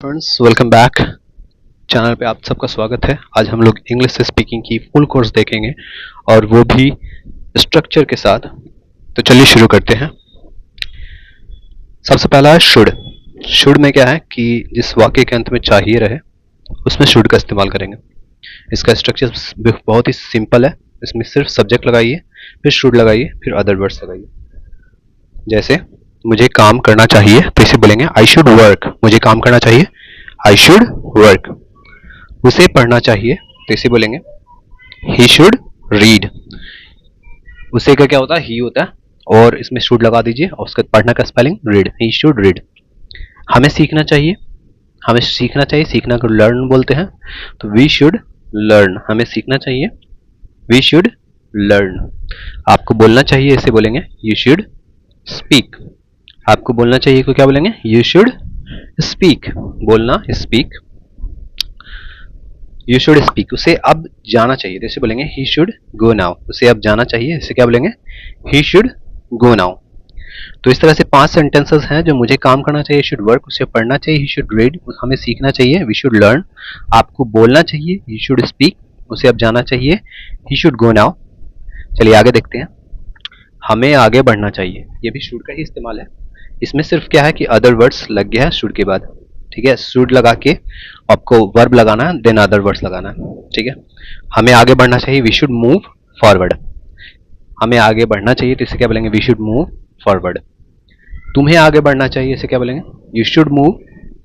Friends welcome back. Channel पे आप सबका स्वागत है। आज हम लोग इंग्लिश स्पीकिंग की फुल कोर्स देखेंगे और वो भी स्ट्रक्चर के साथ। तो चलिए शुरू करते हैं। सबसे पहला है शुड। शुड में क्या है कि जिस वाक्य के अंत में चाहिए रहे उसमें शुड का इस्तेमाल करेंगे। इसका स्ट्रक्चर बहुत ही सिंपल है। इसमें सिर्फ सब्जेक्ट लगाइए, फिर शुड लगाइए, फिर अदर वर्ड्स लगाइए। जैसे मुझे काम करना चाहिए तो इसे बोलेंगे आई शुड वर्क। मुझे काम करना चाहिए, आई शुड वर्क। उसे पढ़ना चाहिए तो इसे बोलेंगे ही शुड रीड। उसे का क्या होता है, ही होता है और इसमें शुड लगा दीजिए और उसका पढ़ना का spelling read, he should read. हमें सीखना चाहिए, हमें सीखना चाहिए, सीखना को लर्न बोलते हैं, तो वी शुड लर्न। हमें सीखना चाहिए, वी शुड लर्न। आपको बोलना चाहिए, इसे बोलेंगे यू शुड स्पीक। आपको बोलना चाहिए को क्या बोलेंगे, यू शुड स्पीक। बोलना स्पीक, यू शुड स्पीक। उसे अब जाना चाहिए तो इसे बोलेंगे ही शुड गो नाउ। उसे अब जाना चाहिए, इसे क्या बोलेंगे, ही शुड गो नाउ। तो इस तरह से 5 सेंटेंसेस हैं जो मुझे काम करना चाहिए, शुड वर्क। उसे पढ़ना चाहिए, ही शुड रीड। हमें सीखना चाहिए, वी शुड लर्न। आपको बोलना चाहिए, यू शुड स्पीक। उसे अब जाना चाहिए, ही शुड गो नाउ। चलिए आगे देखते हैं। हमें आगे बढ़ना चाहिए, ये भी शुड का ही इस्तेमाल है। इसमें सिर्फ क्या है कि अदर वर्ड्स लग गया है शुड के बाद। ठीक है, शुड लगा के आपको वर्ब लगाना है, देन अदर वर्ड्स लगाना है। ठीक है, हमें आगे बढ़ना चाहिए, वी शुड मूव फॉरवर्ड। हमें आगे बढ़ना चाहिए तो इसे क्या बोलेंगे, वी शुड मूव फॉरवर्ड। तुम्हें आगे बढ़ना चाहिए, इसे क्या बोलेंगे, यू शुड मूव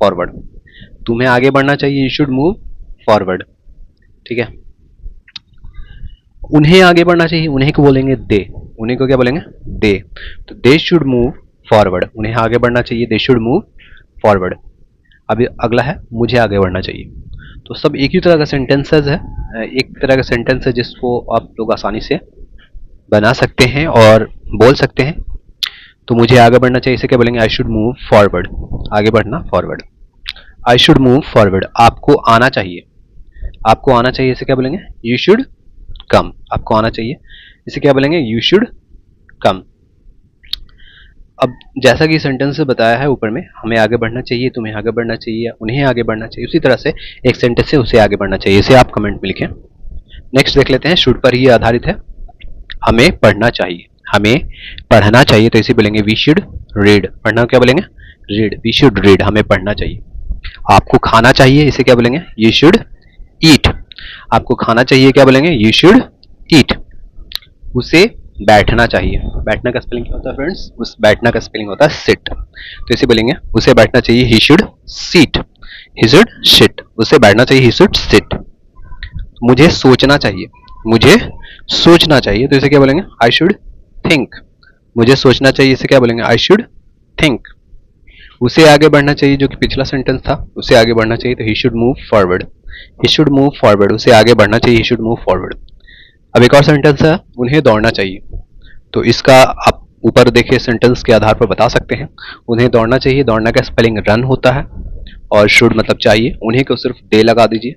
फॉरवर्ड। तुम्हें आगे बढ़ना चाहिए, यू शुड मूव फॉरवर्ड। ठीक है, उन्हें आगे बढ़ना चाहिए, उन्हें को बोलेंगे दे। उन्हें को क्या बोलेंगे, दे। तो दे शुड मूव फॉरवर्ड। उन्हें आगे बढ़ना चाहिए, दे शुड मूव फॉरवर्ड। अभी अगला है मुझे आगे बढ़ना चाहिए। तो सब एक ही तरह का सेंटेंसेस है, एक तरह का सेंटेंस है जिसको आप लोग आसानी से बना सकते हैं और बोल सकते हैं। तो मुझे आगे बढ़ना चाहिए, इसे क्या बोलेंगे, आई शुड मूव फॉरवर्ड। आगे बढ़ना, forward. I should move forward. आपको आना चाहिए, आपको आना चाहिए, इसे क्या बोलेंगे, यू शुड कम। आपको आना चाहिए, इसे क्या बोलेंगे, यू शुड कम। अब जैसा कि सेंटेंस से बताया है ऊपर में, हमें आगे बढ़ना चाहिए, तुम्हें आगे बढ़ना चाहिए, उन्हें आगे बढ़ना चाहिए, उसी तरह से एक सेंटेंस से उसे आगे बढ़ना चाहिए। इसे आप कमेंट में लिखें। नेक्स्ट देख लेते हैं, शुड पर ही आधारित है। हमें पढ़ना चाहिए, हमें पढ़ना चाहिए तो इसे बोलेंगे वी शुड रीड। पढ़ना क्या बोलेंगे, रीड, वी शुड रीड। हमें पढ़ना चाहिए। आपको खाना चाहिए, इसे क्या बोलेंगे, यू शुड ईट। आपको खाना चाहिए, क्या बोलेंगे, यू शुड ईट। उसे बैठना चाहिए। बैठना का स्पेलिंग क्या होता है फ्रेंड्स, उस बैठना का स्पेलिंग होता है सिट। तो इसे बोलेंगे उसे बैठना चाहिए, he should seat. He should seat. उसे बैठना चाहिए, ही शुड सिट। मुझे सोचना चाहिए, मुझे सोचना चाहिए तो इसे क्या बोलेंगे, आई शुड थिंक। मुझे सोचना चाहिए, इसे क्या बोलेंगे, आई शुड थिंक। उसे आगे बढ़ना चाहिए, जो कि पिछला सेंटेंस था, उसे आगे बढ़ना चाहिए तो he should move forward. He should move forward. उसे आगे बढ़ना चाहिए, ही शुड मूव फॉरवर्ड। अब एक और सेंटेंस है, उन्हें दौड़ना चाहिए। तो इसका आप ऊपर देखे सेंटेंस के आधार पर बता सकते हैं। उन्हें दौड़ना चाहिए, दौड़ना का स्पेलिंग रन होता है और शुड मतलब चाहिए। उन्हें को सिर्फ दे लगा दीजिए।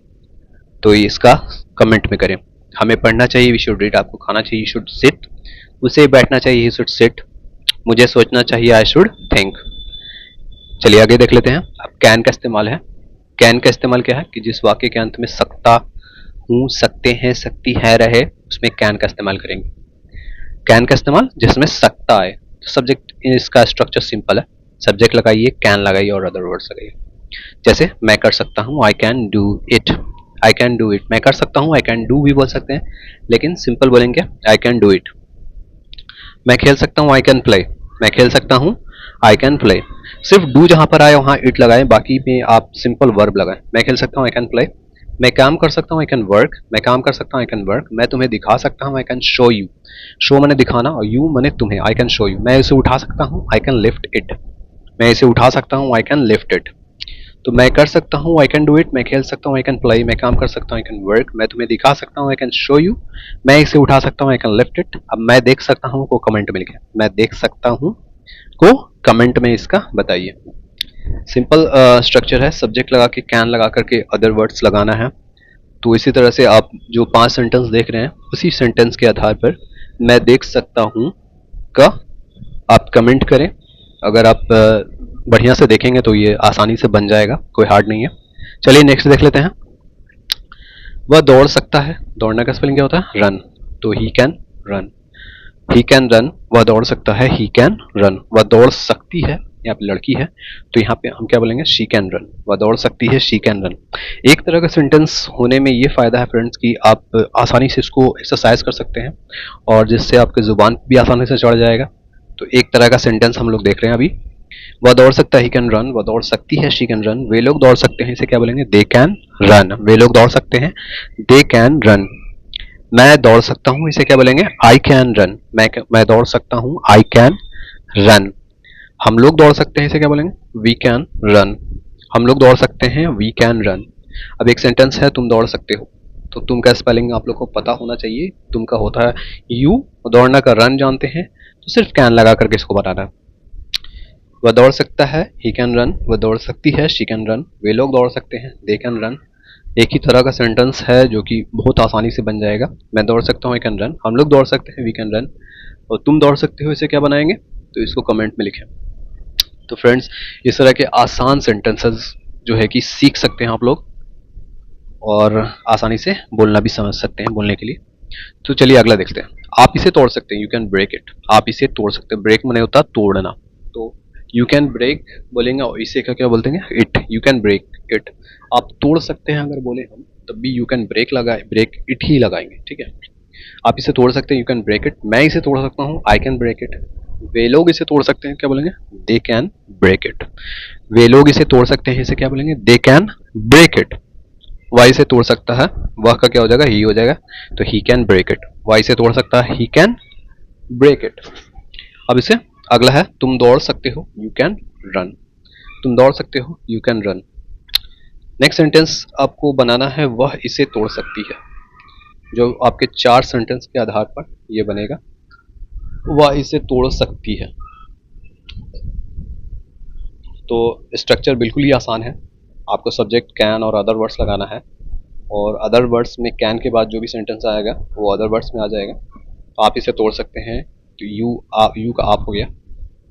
तो इसका कमेंट में करें। हमें पढ़ना चाहिए, वी शुड रीड। आपको खाना चाहिए, यू शुड सिट। उसे बैठना चाहिए, ही शुड सिट। मुझे सोचना चाहिए, आई शुड थिंक। चलिए आगे देख लेते हैं। अब कैन का इस्तेमाल है। कैन का इस्तेमाल क्या है कि जिस वाक्य के अंत में सकता हूँ, सकते हैं, सकती है रहे, उसमें कैन का इस्तेमाल करेंगे। कैन का इस्तेमाल जिसमें सकता है। तो सब्जेक्ट, इसका स्ट्रक्चर सिंपल है। सब्जेक्ट लगाइए, कैन लगाइए और अदर वर्ड्स लगाइए। जैसे मैं कर सकता हूँ, I can do it. I can do it. मैं कर सकता हूँ, आई कैन डू भी बोल सकते हैं, लेकिन सिंपल बोलेंगे आई कैन डू इट। मैं खेल सकता हूँ, आई कैन प्ले। मैं खेल सकता हूँ, आई कैन प्ले। सिर्फ डू जहां पर आए वहां इट लगाएं, बाकी में आप सिंपल वर्ब लगाएं। मैं खेल सकता हूँ, आई कैन प्ले। मैं काम कर सकता हूँ, आई कैन वर्क। मैं काम कर सकता हूँ, आई कैन वर्क। मैं तुम्हें दिखा सकता हूँ, I can show you. Show मैंने दिखाना और यू मैंने तुम्हें, आई कैन शो यू। मैं इसे उठा सकता हूँ, आई कैन लिफ्ट इट। मैं इसे उठा सकता हूँ, आई कैन लिफ्ट इट। तो मैं कर सकता हूँ, आई कैन डू इट। मैं खेल सकता हूँ, आई कैन प्ले। मैं काम कर सकता हूँ, आई कैन वर्क। मैं तुम्हें दिखा सकता हूँ, आई कैन शो यू। मैं इसे उठा सकता हूँ, आई कैन लिफ्ट इट। अब मैं देख सकता हूँ को कमेंट में लिखें। मैं देख सकता हूँ को कमेंट में इसका बताइए। सिंपल स्ट्रक्चर है, सब्जेक्ट लगा के, कैन लगा करके अदर वर्ड्स लगाना है। तो इसी तरह से आप जो 5 सेंटेंस देख रहे हैं, उसी सेंटेंस के आधार पर मैं देख सकता हूँ का आप कमेंट करें। अगर आप बढ़िया से देखेंगे तो ये आसानी से बन जाएगा, कोई हार्ड नहीं है। चलिए नेक्स्ट देख लेते हैं। वह दौड़ सकता है, दौड़ने का स्पेलिंग क्या होता है? रन। तो he can run, he can run, वह दौड़ सकता है, ही कैन रन। वह दौड़ सकती है, यहाँ पे लड़की है तो यहाँ पे हम क्या बोलेंगे? She can run. वह दौड़ सकती है, शी कैन रन। एक तरह का सेंटेंस होने में ये फायदा है फ्रेंड्स कि आप आसानी से इसको एक्सरसाइज कर सकते हैं और जिससे आपके जुबान भी आसानी से चढ़ जाएगा। तो एक तरह का सेंटेंस हम लोग देख रहे हैं अभी। वह दौड़ सकता है, ही कैन रन। वह दौड़ सकती है, शी कैन रन। वे लोग दौड़ सकते हैं, इसे क्या बोलेंगे? They can run. वे लोग दौड़ सकते हैं, दे कैन रन। मैं दौड़ सकता हूँ, इसे क्या बोलेंगे? I can run. मैं दौड़ सकता हूँ, आई कैन रन। हम लोग दौड़ सकते हैं, इसे क्या बोलेंगे? We can run. हम लोग दौड़ सकते हैं, वी कैन रन। अब एक सेंटेंस है, तुम दौड़ सकते हो, तो तुम का स्पेलिंग आप लोग को पता होना चाहिए। तुम का होता है यू, दौड़ना का रन जानते हैं, तो सिर्फ कैन लगा करके इसको बनाना है। वह दौड़ सकता है, ही कैन रन। वह दौड़ सकती है, शी कैन रन। वे लोग दौड़ सकते हैं, दे कैन रन। एक ही तरह का सेंटेंस है जो कि बहुत आसानी से बन जाएगा। मैं दौड़ सकता हूँ, आई कैन रन। हम लोग दौड़ सकते हैं, वी कैन रन। और तुम दौड़ सकते हो, इसे क्या बनाएंगे? तो इसको कमेंट में लिखें। तो फ्रेंड्स, इस तरह के आसान सेंटेंसेस जो है कि सीख सकते हैं आप लोग और आसानी से बोलना भी समझ सकते हैं बोलने के लिए। तो चलिए अगला देखते हैं। आप इसे तोड़ सकते हैं, यू कैन ब्रेक इट। आप इसे तोड़ सकते हैं, ब्रेक माने होता है तोड़ना। तो यू कैन ब्रेक बोलेंगे और इसे क्या क्या बोलते हैं? It. You can break it. आप तोड़ सकते हैं अगर बोले हम, तब भी यू कैन ब्रेक लगाए, ब्रेक इट ही लगाएंगे, ठीक है। आप इसे तोड़ सकते हैं, यू कैन ब्रेक इट। मैं इसे तोड़ सकता हूँ, आई कैन ब्रेक इट। वे लोग इसे तोड़ सकते हैं, क्या बोलेंगे? They can break it. वे लोग इसे तोड़ सकते हैं, इसे क्या बोलेंगे? They can break it. वह इसे तोड़ सकता है, वह का क्या हो जाएगा? ही हो जाएगा, तो ही कैन ब्रेक इट। वह इसे तोड़ सकता है, ही कैन ब्रेक इट। अब इसे अगला है, तुम दौड़ सकते हो, यू कैन रन। तुम दौड़ सकते हो, you can run. Next sentence आपको बनाना है, वह इसे तोड़ सकती है। जो आपके चार सेंटेंस के आधार पर यह बनेगा, वह इसे तोड़ सकती है। तो स्ट्रक्चर बिल्कुल ही आसान है। आपको सब्जेक्ट कैन और अदर वर्ड्स लगाना है और अदर वर्ड्स में कैन के बाद जो भी सेंटेंस आएगा वो अदर वर्ड्स में आ जाएगा। तो आप इसे तोड़ सकते हैं, तो यू का आप हो गया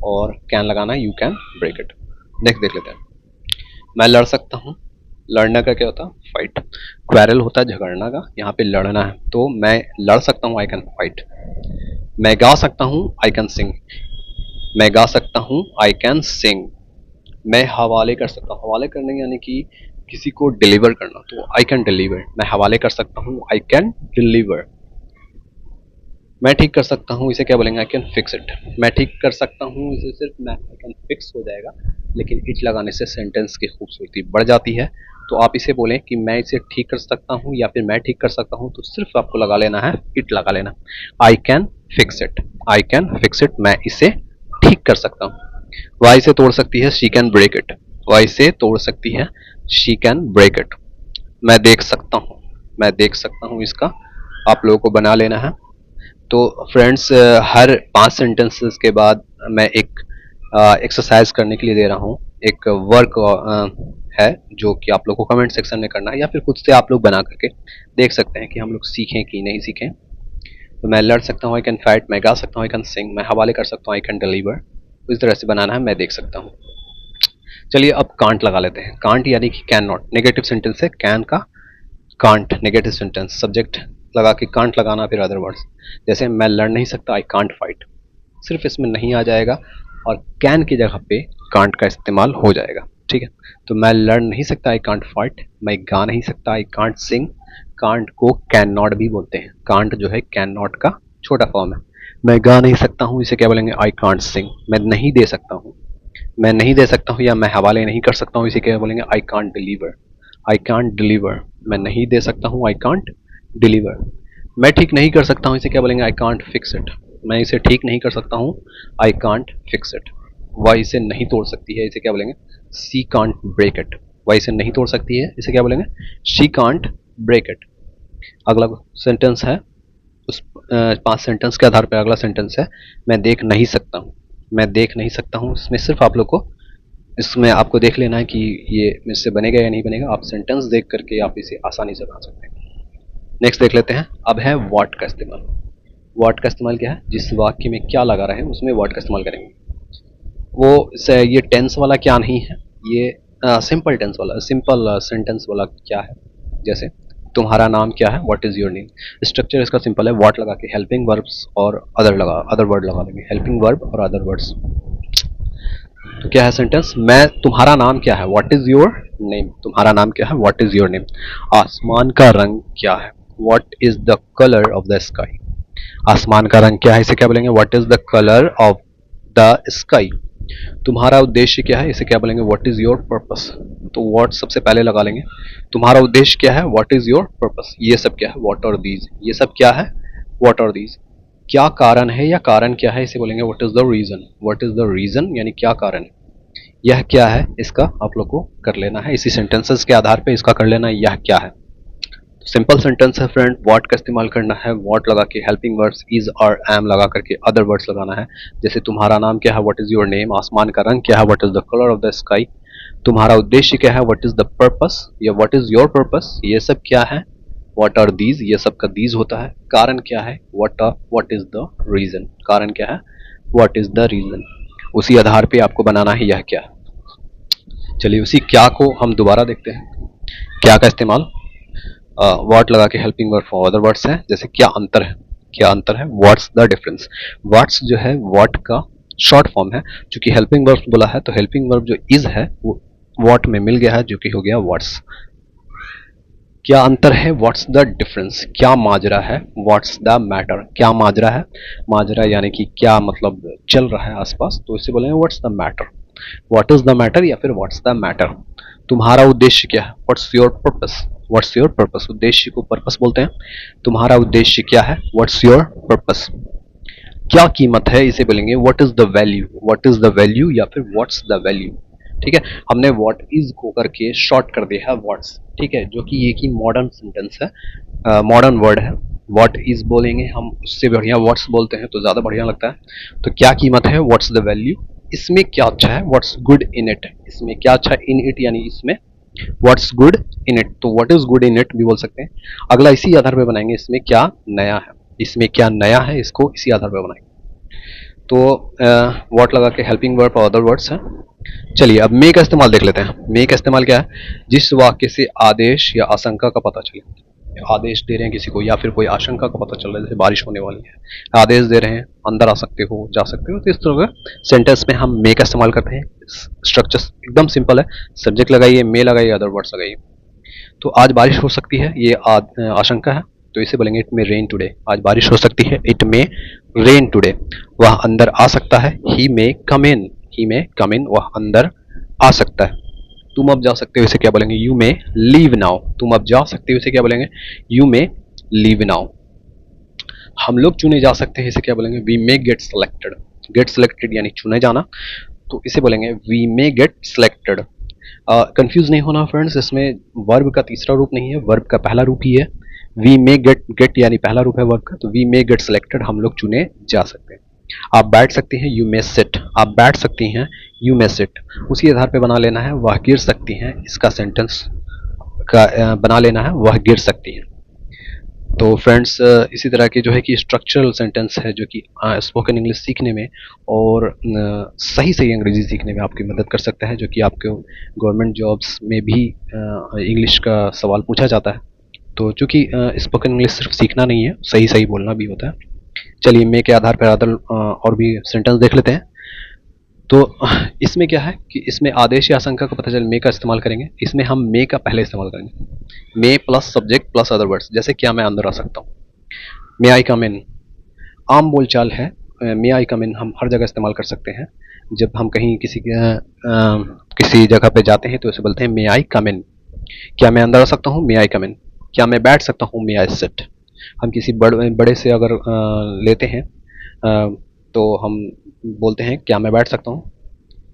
और कैन लगाना है, you can break it. Next देख लेते हैं। मैं लड़ सकता हूँ, लड़ने का क्या होता है? फाइट। क्वेरल होता है झगड़ना का, यहाँ पे लड़ना है, तो मैं लड़ सकता हूँ, आई कैन फाइट। मैं गा सकता हूँ, आई कैन सिंग। मैं गा सकता हूँ, आई कैन सिंग। मैं हवाले कर सकता हूँ, हवाले करने यानी कि किसी को डिलीवर करना, तो आई कैन डिलीवर। मैं हवाले कर सकता हूँ, आई कैन डिलीवर। मैं ठीक कर सकता हूँ, इसे क्या बोलेंगे? I can fix it. मैं ठीक कर सकता हूँ, इसे सिर्फ मैं आई कैन फिक्स हो जाएगा, लेकिन इट लगाने से सेंटेंस की खूबसूरती बढ़ जाती है। तो आप इसे बोलें कि मैं इसे ठीक कर सकता हूँ या फिर मैं ठीक कर सकता हूँ, तो सिर्फ आपको लगा लेना है, इट लगा लेना। I can fix it, I can fix it. मैं इसे ठीक कर सकता हूँ। वह इसे तोड़ सकती है, शी कैन ब्रेक इट। वह इसे तोड़ सकती है, शी कैन ब्रेक इट। मैं देख सकता हूँ, मैं देख सकता हूँ, इसका आप लोगों को बना लेना है। तो फ्रेंड्स, हर 5 सेंटेंसेस के बाद मैं एक एक्सरसाइज करने के लिए दे रहा हूँ। एक वर्क है जो कि आप लोग को कमेंट सेक्शन में करना है या फिर खुद से आप लोग बना करके देख सकते हैं कि हम लोग सीखें कि नहीं सीखें। तो मैं लड़ सकता हूँ, आई कैन फाइट। मैं गा सकता हूँ, आई कैन सिंग। मैं हवाले कर सकता हूँ, आई कैन डिलीवर। इस तरह से बनाना है, मैं देख सकता हूँ। चलिए अब कांट लगा लेते हैं। कांट यानी कि कैन नॉट, नेगेटिव सेंटेंस है कैन का। कांट नेगेटिव सेंटेंस, सब्जेक्ट लगा के कांट लगाना, फिर अदर वर्ड्स। जैसे मैं लड़ नहीं सकता, आई कांट फाइट। सिर्फ इसमें नहीं आ जाएगा और कैन की जगह पे कांट का इस्तेमाल हो जाएगा, ठीक है। तो मैं लड़ नहीं सकता, आई कांट फाइट। मैं गा नहीं सकता, आई कांट सिंग। कांट को कैन नॉट भी बोलते हैं। कांट जो है कैन नॉट का छोटा फॉर्म है। मैं गा नहीं सकता हूँ, इसे क्या बोलेंगे? आई कांट सिंग। मैं नहीं दे सकता हूँ, मैं नहीं दे सकता हूँ या मैं हवाले नहीं कर सकता हूँ, इसे क्या बोलेंगे? I can't deliver. I can't deliver. मैं नहीं दे सकता हूँ, आई कांट डिलीवर। मैं ठीक नहीं कर सकता हूँ, इसे क्या बोलेंगे? I can't fix it. मैं इसे ठीक नहीं कर सकता हूँ, आई कांट फिक्स इट। वह इसे नहीं तोड़ सकती है, इसे क्या बोलेंगे? She can't break it. वह इसे नहीं तोड़ सकती है, इसे क्या बोलेंगे? She can't break it. अगला सेंटेंस है, उस 5 सेंटेंस के आधार पर अगला सेंटेंस है, मैं देख नहीं सकता हूँ। मैं देख नहीं सकता हूँ, इसमें सिर्फ आप लोग को इसमें आपको देख लेना है कि ये इससे बनेगा या नहीं बनेगा। आप सेंटेंस देख करके आप इसे आसानी से बना सकते हैं। नेक्स्ट देख लेते हैं। अब है व्हाट का इस्तेमाल। व्हाट का इस्तेमाल क्या है? जिस वाक्य में क्या लगा रहे हैं उसमें व्हाट का इस्तेमाल करेंगे। ये टेंस वाला क्या नहीं है, ये सिंपल टेंस वाला, सिंपल सेंटेंस वाला क्या है, जैसे तुम्हारा नाम क्या है, what is your name. Structure इसका सिंपल है, व्हाट लगा के हेल्पिंग वर्ब्स और अदर वर्ड लगा देंगे, हेल्पिंग वर्ब और अदर वर्ड्स। तो क्या है सेंटेंस, मैं, तुम्हारा नाम क्या है, व्हाट इज योर नेम, तुम्हारा नाम क्या है, व्हाट इज योर नेम। आसमान का रंग क्या है, what is the colour of the sky. आसमान का रंग क्या है, इसे क्या बोलेंगे, what is the colour of the sky. तुम्हारा उद्देश्य क्या है, इसे क्या बोलेंगे, व्हाट इज योर पर्पस। तो व्हाट सबसे पहले लगा लेंगे, तुम्हारा उद्देश्य क्या है, व्हाट इज योर पर्पस। ये सब क्या है, व्हाट और दीज, ये सब क्या है, व्हाट और दीज। क्या कारण है या कारण क्या है, इसे बोलेंगे what is the reason. What is the reason यानी क्या कारण है, यह क्या है, इसका आप लोग को कर लेना है, इसी सेंटेंसेस के आधार पे इसका कर लेना है, यह क्या है। सिंपल सेंटेंस है फ्रेंड, व्हाट का इस्तेमाल करना है, व्हाट लगा के हेल्पिंग वर्ड्स इज और एम लगा करके अदर वर्ड्स लगाना है। जैसे तुम्हारा नाम क्या है, व्हाट इज योर नेम। आसमान का रंग क्या है, what is the colour of the sky. तुम्हारा उद्देश्य क्या है, व्हाट इज द पर्पस या व्हाट इज योर पर्पस। ये सब क्या है, व्हाट आर दीज, ये सब का दीज होता है। कारण क्या है, व्हाट इज द रीजन, कारण क्या है, व्हाट इज द रीजन। उसी आधार पे आपको बनाना है यह क्या है। चलिए उसी क्या को हम दोबारा देखते हैं। क्या का इस्तेमाल व्हाट लगा के helping word for other words है। जैसे क्या अंतर है, क्या अंतर है, व्हाट्स द डिफरेंस। व्हाट्स जो है व्हाट का शॉर्ट फॉर्म है, चूंकि हेल्पिंग वर्ब बोला है तो हेल्पिंग वर्ब जो इज है वो व्हाट में मिल गया है, जो कि हो गया व्हाट्स। क्या अंतर है, व्हाट्स द डिफरेंस। क्या माजरा है, व्हाट्स द मैटर। क्या माजरा है, माजरा यानी कि क्या मतलब चल रहा है आसपास, तो इसे बोलेंगे what's the matter. What is the matter या फिर व्हाट्स द मैटर। तुम्हारा उद्देश्य क्या है, what's your purpose. What's your purpose, उद्देश्य को पर्पस बोलते हैं। तुम्हारा उद्देश्य क्या है, व्हाट्स योर पर्पस। क्या कीमत है, इसे बोलेंगे what is the value. What is the value या फिर व्हाट्स द वैल्यू। ठीक है, हमने व्हाट इज को करके शॉर्ट कर दिया है व्हाट्स, ठीक है, जो कि ये की मॉडर्न सेंटेंस है, मॉडर्न वर्ड है। व्हाट इज बोलेंगे हम, उससे बढ़िया व्हाट्स बोलते हैं तो ज्यादा बढ़िया लगता है। तो क्या कीमत है, व्हाट्स द वैल्यू। इसमें क्या अच्छा है, व्हाट्स गुड इन इट। इसमें क्या अच्छा है, इन इट यानी इसमें, व्हाट्स गुड इन इट, तो what is good in it भी बोल सकते हैं। अगला इसी आधार पे बनाएंगे, इसमें क्या नया है। इसमें क्या नया है, इसको इसी आधार पे बनाएंगे। तो व्हाट लगा के हेल्पिंग वर्ब और अदर वर्ड्स हैं। चलिए अब मे का इस्तेमाल देख लेते हैं। मे का इस्तेमाल क्या है, जिस वाक्य से आदेश या आशंका का पता चले। आदेश दे रहे हैं किसी को या फिर कोई आशंका का पता चल रहा है, जैसे बारिश होने वाली है, आदेश दे रहे हैं अंदर आ सकते हो, जा सकते हो, तो इस तरह का सेंटेंस में हम मे का इस्तेमाल करते हैं। स्ट्रक्चर एकदम सिंपल है, सब्जेक्ट लगाइए, मे लगाइए, अदर वर्ड्स लगाइए। तो आज बारिश हो सकती है, ये आशंका है, तो इसे बोलेंगे इट मे रेन टुडे। आज बारिश हो सकती है, इट मे रेन टुडे। वह अंदर आ सकता है, ही मे कम इन। ही मे कम इन, वह अंदर आ सकता है। तुम अब जा सकते हो, इसे क्या बोलेंगे, यू मे लीव नाउ। तुम अब जा सकते हो, इसे क्या बोलेंगे, यू मे लीव नाउ। हम लोग चुने जा सकते हैं, इसे क्या बोलेंगे, we may get selected. Get selected यानी चुने जाना, तो इसे बोलेंगे we may get selected. Confuse नहीं होना फ्रेंड्स, इसमें वर्ब का तीसरा रूप नहीं है, वर्ब का पहला रूप ही है। वी मे गेट, गेट यानी पहला रूप है वर्ब का, तो वी मे गेट सेलेक्टेड, हम लोग चुने जा सकते हैं। आप बैठ सकती हैं, यू मे सिट। आप बैठ सकती हैं, यू मे सिट। उसी आधार पे बना लेना है, वह गिर सकती हैं, इसका सेंटेंस का बना लेना है, वह गिर सकती हैं। तो फ्रेंड्स इसी तरह के जो है कि स्ट्रक्चरल सेंटेंस है, जो कि स्पोकन इंग्लिश सीखने में और सही सही अंग्रेजी सीखने में आपकी मदद कर सकता है, जो कि आपको गवर्नमेंट जॉब्स में भी इंग्लिश का सवाल पूछा जाता है। तो चूंकि स्पोकन इंग्लिश सिर्फ सीखना नहीं है, सही सही बोलना भी होता है। चलिए मे के आधार पर अदर और भी सेंटेंस देख लेते हैं। तो इसमें क्या है कि इसमें आदेश या आशंका का पता चले, मे का इस्तेमाल करेंगे। इसमें हम मे का पहले इस्तेमाल करेंगे, may plus subject plus other words. जैसे क्या मैं अंदर आ सकता हूँ, मे आई कम इन। आम बोलचाल है, मे आई कम इन हम हर जगह इस्तेमाल कर सकते हैं। जब हम कहीं किसी जगह पे जाते हैं तो इसे बोलते हैं मे आई कम इन। क्या मैं अंदर आ सकता हूँ, मे आई कम इन। क्या मैं बैठ सकता हूँ, मे आई सिट। हम किसी बड़े से अगर लेते हैं तो हम बोलते हैं क्या मैं बैठ सकता हूँ,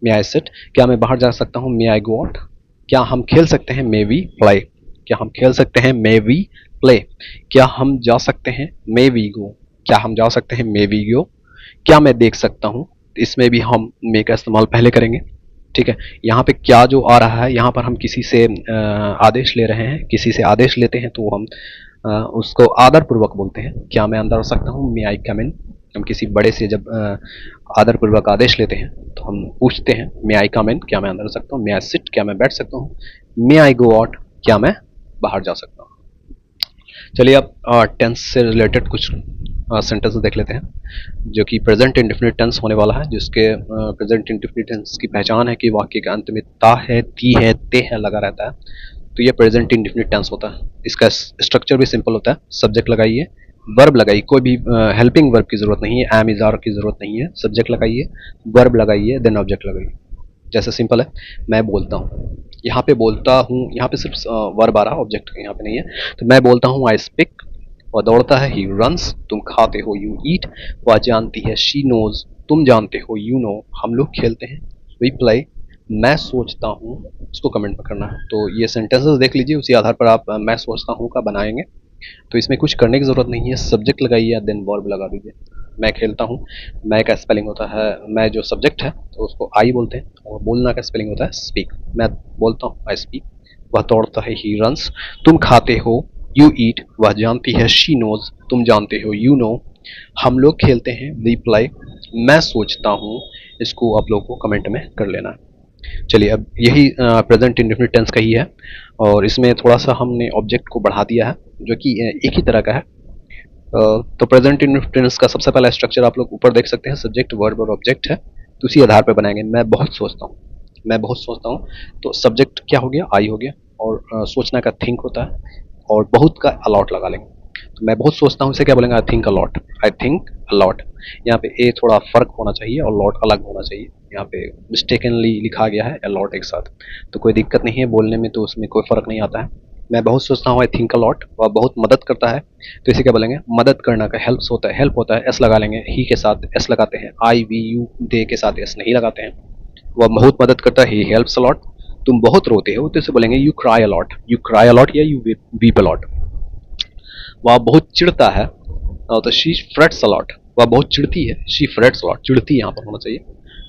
मे आई सिट। क्या मैं बाहर जा सकता हूँ, मे आई गो आउट। क्या हम खेल सकते हैं, मे वी प्ले। क्या हम खेल सकते हैं, मे वी प्ले। क्या हम जा सकते हैं, मे वी गो। क्या हम जा सकते हैं, मे वी गो। क्या मैं देख सकता हूँ, इसमें भी हम मे का इस्तेमाल पहले करेंगे। ठीक है, यहाँ पे क्या जो आ रहा है, यहाँ पर हम किसी से आदेश ले रहे हैं, किसी से आदेश लेते हैं तो हम उसको आदरपूर्वक बोलते हैं, क्या मैं अंदर आ सकता हूँ, मे आई कम इन। हम किसी बड़े से जब आदरपूर्वक आदेश लेते हैं तो हम पूछते हैं मे आई कम इन, क्या मैं अंदर आ सकता हूँ, मे आई सिट, क्या मैं बैठ सकता हूँ, मे आई गो आउट, क्या मैं बाहर जा सकता हूँ। चलिए अब टेंस से रिलेटेड कुछ सेंटेंस देख लेते हैं जो कि प्रेजेंट इंडेफिनिट टेंस होने वाला है, जिसके प्रेजेंट इंडेफिनिट टेंस की पहचान है कि वाक्य के अंत में ता है, ती है, ते है लगा रहता है, तो ये प्रेजेंट इंडेफिनिट टेंस होता है। इसका स्ट्रक्चर भी सिंपल होता है, सब्जेक्ट लगाइए, वर्ब लगाइए, कोई भी हेल्पिंग वर्ब की जरूरत नहीं है, एम इज आर की जरूरत नहीं है, सब्जेक्ट लगाइए, वर्ब लगाइए, देन ऑब्जेक्ट लगाइए। जैसे सिंपल है, मैं बोलता हूँ, यहाँ पे बोलता हूँ, यहाँ पे सिर्फ वर्ब आ रहा है, ऑब्जेक्ट यहाँ पे नहीं है। तो मैं बोलता हूँ, आई स्पीक, वह दौड़ता है, ही रन्स, तुम खाते हो, यू ईट, वह जानती है, शी नोज, तुम जानते हो, यू नो, हम लोग खेलते हैं, वी प्ले, मैं सोचता हूँ, इसको कमेंट में करना है। तो ये सेंटेंसेस देख लीजिए, उसी आधार पर आप मैं सोचता हूँ का बनाएंगे। तो इसमें कुछ करने की ज़रूरत नहीं है, सब्जेक्ट लगाइए, देन वर्ब लगा दीजिए। मैं खेलता हूँ, मैं का स्पेलिंग होता है, मैं जो सब्जेक्ट है तो उसको आई बोलते हैं, और बोलना का स्पेलिंग होता है स्पीक। मैं बोलता हूँ, आई स्पीक, वह दौड़ता है, ही रन्स, तुम खाते हो, यू ईट, वह जानती है, शी नोज, तुम जानते हो, यू नो, हम लोग खेलते हैं, वी प्ले, मैं सोचता हूँ। इसको आप लोग को कमेंट में कर लेना है। चलिए अब यही प्रेजेंट इंडेफिनिट टेंस का ही है, और इसमें थोड़ा सा हमने ऑब्जेक्ट को बढ़ा दिया है जो कि एक ही तरह का है। तो प्रेजेंट इंडेफिनिट टेंस का सबसे पहला स्ट्रक्चर आप लोग ऊपर देख सकते हैं, सब्जेक्ट, वर्ब और ऑब्जेक्ट है। तो उसी आधार पर बनाएंगे। मैं बहुत सोचता हूँ, मैं बहुत सोचता हूँ, तो सब्जेक्ट क्या हो गया, आई हो गया, और सोचना का थिंक होता है, और बहुत का अलॉट लगा लेंगे। तो मैं बहुत सोचता हूँ, इसे क्या बोलेंगे, I think a lot, I think a lot. यहाँ पे ए थोड़ा फर्क होना चाहिए और लॉट अलग होना चाहिए, यहाँ पे मिस्टेकनली लिखा गया है अलॉट एक साथ। तो कोई दिक्कत नहीं है बोलने में, तो उसमें कोई फर्क नहीं आता है। मैं बहुत सोचता हूँ, आई थिंक अलॉट, वह बहुत मदद करता है, तो इसे क्या बोलेंगे, मदद करना का हेल्प्स होता है, हेल्प होता है, एस लगा लेंगे, ही के साथ एस लगाते हैं, आई वी यू दे के साथ एस नहीं लगाते हैं। वह बहुत मदद करता है, ही हेल्प्स अलॉट। तुम बहुत रोते हो, तो इसे बोलेंगे you cry a lot, you cry a lot या यू वीप अलॉट। वह बहुत चिढ़ता है, तो शी फ्रेट्स अलॉट, वह बहुत चिढ़ती है, शी फ्रेट्स अलॉट, चिढ़ती यहाँ पर होना चाहिए,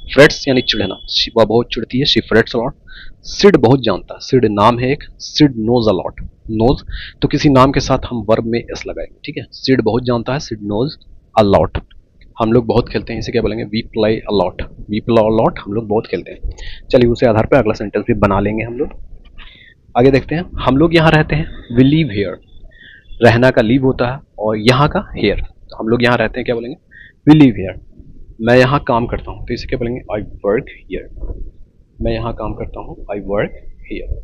फ्रेट्स यानी चिढ़ना, वह बहुत चिढ़ती है, शी फ्रेट्स अलॉट। सिड बहुत जानता है, सिड नाम है एक, सिड नोज अलॉट, नोज, तो किसी नाम के साथ हम वर्ब में एस लगाएंगे, ठीक है। सिड बहुत जानता है, सिड नोज अलॉट। हम लोग बहुत खेलते हैं, इसे क्या बोलेंगे, we play a lot, we play a lot, हम लोग बहुत खेलते हैं। चलिए उसे आधार पर अगला सेंटेंस भी बना लेंगे हम लोग। आगे देखते हैं, हम लोग यहाँ रहते हैं, वी लिव हियर, रहना का लीव होता है, और यहाँ का हेयर, तो हम लोग यहाँ रहते हैं, क्या बोलेंगे, वी लिव हियर। मैं यहाँ काम करता हूँ, तो इसे क्या बोलेंगे, आई वर्क हियर, मैं यहाँ काम करता हूँ, आई वर्क हियर।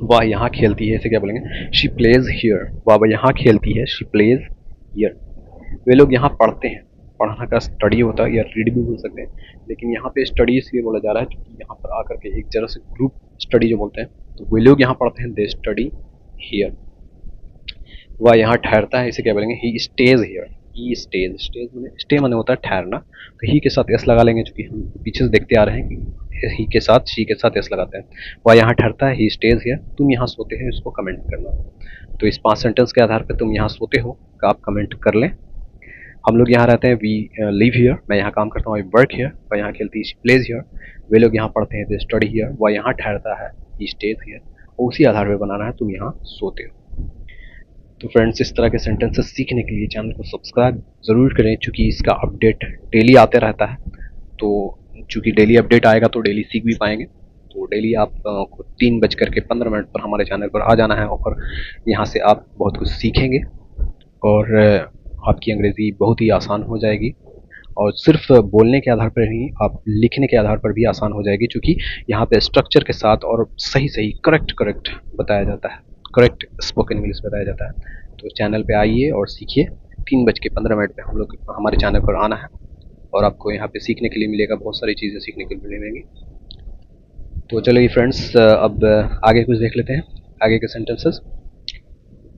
वह यहाँ खेलती है, इसे क्या बोलेंगे, शी प्लेज हियर, वह यहाँ खेलती है, शी प्लेज हियर। वे लोग यहाँ पढ़ते हैं, पढ़ना का स्टडी होता है या रीड भी बोल सकते हैं, लेकिन यहाँ पे स्टडी इसलिए बोला जा रहा है क्योंकि यहाँ पर आकर के एक तरह से ग्रुप स्टडी जो बोलते हैं, तो वे लोग यहाँ पढ़ते हैं, दे स्टडी हियर। वह यहाँ ठहरता है, इसे क्या बोलेंगे, he stays here, he stays, stays मैंने स्टे मैंने होता है ठहरना, तो ही के साथ एस लगा लेंगे, क्योंकि हम पीछे से देखते आ रहे हैं कि ही के साथ शी के साथ एस लगाते हैं। वह यहाँ ठहरता है, ही स्टेज हियर, तुम यहाँ सोते हो, इसको कमेंट करना। तो इस 5 सेंटेंस के आधार पर तुम यहाँ सोते हो का आप कमेंट कर लें। हम लोग यहाँ रहते हैं, वी लिव हियर, मैं यहाँ काम करता हूँ, आई वर्क हियर, वह यहाँ खेलती है, शी प्लेज हियर। वे लोग यहाँ पढ़ते हैं, दे स्टडी हियर, वह यहाँ ठहरता है, ही स्टेज हियर। और उसी आधार पर बनाना है, तुम यहाँ सोते हो। तो फ्रेंड्स, इस तरह के सेंटेंसेस सीखने के लिए चैनल को सब्सक्राइब ज़रूर करें, क्योंकि इसका अपडेट डेली आते रहता है। तो चूँकि डेली अपडेट आएगा तो डेली सीख भी पाएंगे। तो डेली आप को 3:15 पर हमारे चैनल पर आ जाना है, और यहाँ से आप बहुत कुछ सीखेंगे, और आपकी अंग्रेज़ी बहुत ही आसान हो जाएगी, और सिर्फ बोलने के आधार पर नहीं, आप लिखने के आधार पर भी आसान हो जाएगी, क्योंकि यहाँ पे स्ट्रक्चर के साथ और सही सही करेक्ट बताया जाता है, करेक्ट स्पोकन इंग्लिश बताया जाता है। तो चैनल पे आइए और सीखिए। 3:15 पे हम लोग हमारे चैनल पर आना है, और आपको यहाँ पे सीखने के लिए मिलेगा, बहुत सारी चीज़ें सीखने के लिए मिलेंगी। तो चलिए फ्रेंड्स, अब आगे कुछ देख लेते हैं, आगे के सेंटेंसेस।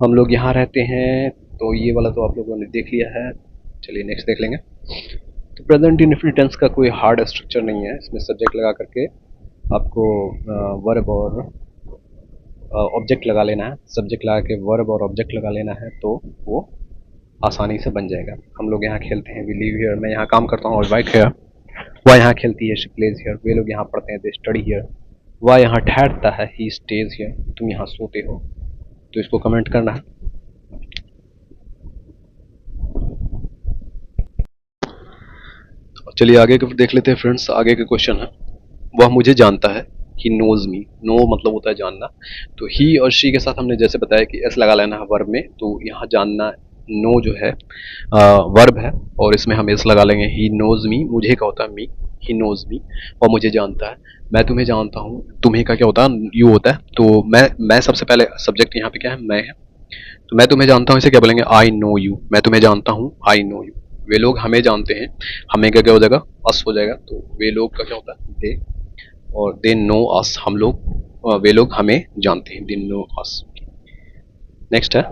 हम लोग यहाँ रहते हैं, तो ये वाला तो आप लोगों ने देख लिया है। चलिए नेक्स्ट देख लेंगे। तो प्रेजेंट इंडेफिनिट टेंस का कोई हार्ड स्ट्रक्चर नहीं है, इसमें सब्जेक्ट लगा करके आपको वर्ब और ऑब्जेक्ट लगा लेना है, सब्जेक्ट लगा के वर्ब और ऑब्जेक्ट लगा लेना है, तो वो आसानी से बन जाएगा। हम लोग यहाँ खेलते हैं, वी लिव हियर, मैं यहाँ काम करता हूँ, और वर्क हियर, वह यहाँ खेलती है, शी प्लेज हियर, वे लोग यहाँ पढ़ते हैं, दे स्टडी हियर। वह यहाँ ठहरता है, ही स्टेज हियर, तुम यहाँ सोते हो। तो इसको कमेंट करना है। चलिए आगे के देख लेते हैं फ्रेंड्स। आगे के क्वेश्चन है, वह मुझे जानता है, ही नोज मी। नो मतलब होता है जानना। तो ही और शी के साथ हमने जैसे बताया कि एस लगा लेना है वर्ब में, तो यहाँ जानना, नो जो है वर्ब है और इसमें हम एस लगा लेंगे। ही नोज मी, मुझे का होता है मी, ही नोज मी, और मुझे जानता है। मैं तुम्हें जानता हूँ, तुम्हें का क्या होता है, यू होता है। तो मैं सबसे पहले सब्जेक्ट यहाँ पे क्या है, मैं है। तो मैं तुम्हें जानता हूँ, इसे क्या बोलेंगे, आई नो यू। मैं तुम्हें जानता हूँ, आई नो यू। वे लोग हमें जानते हैं, हमें का क्या हो जाएगा, अस हो जाएगा। तो वे लोग का क्या होता है, दे, और दे नो अस, हम लोग, वे लोग हमें जानते हैं, दे नो अस। नेक्स्ट है,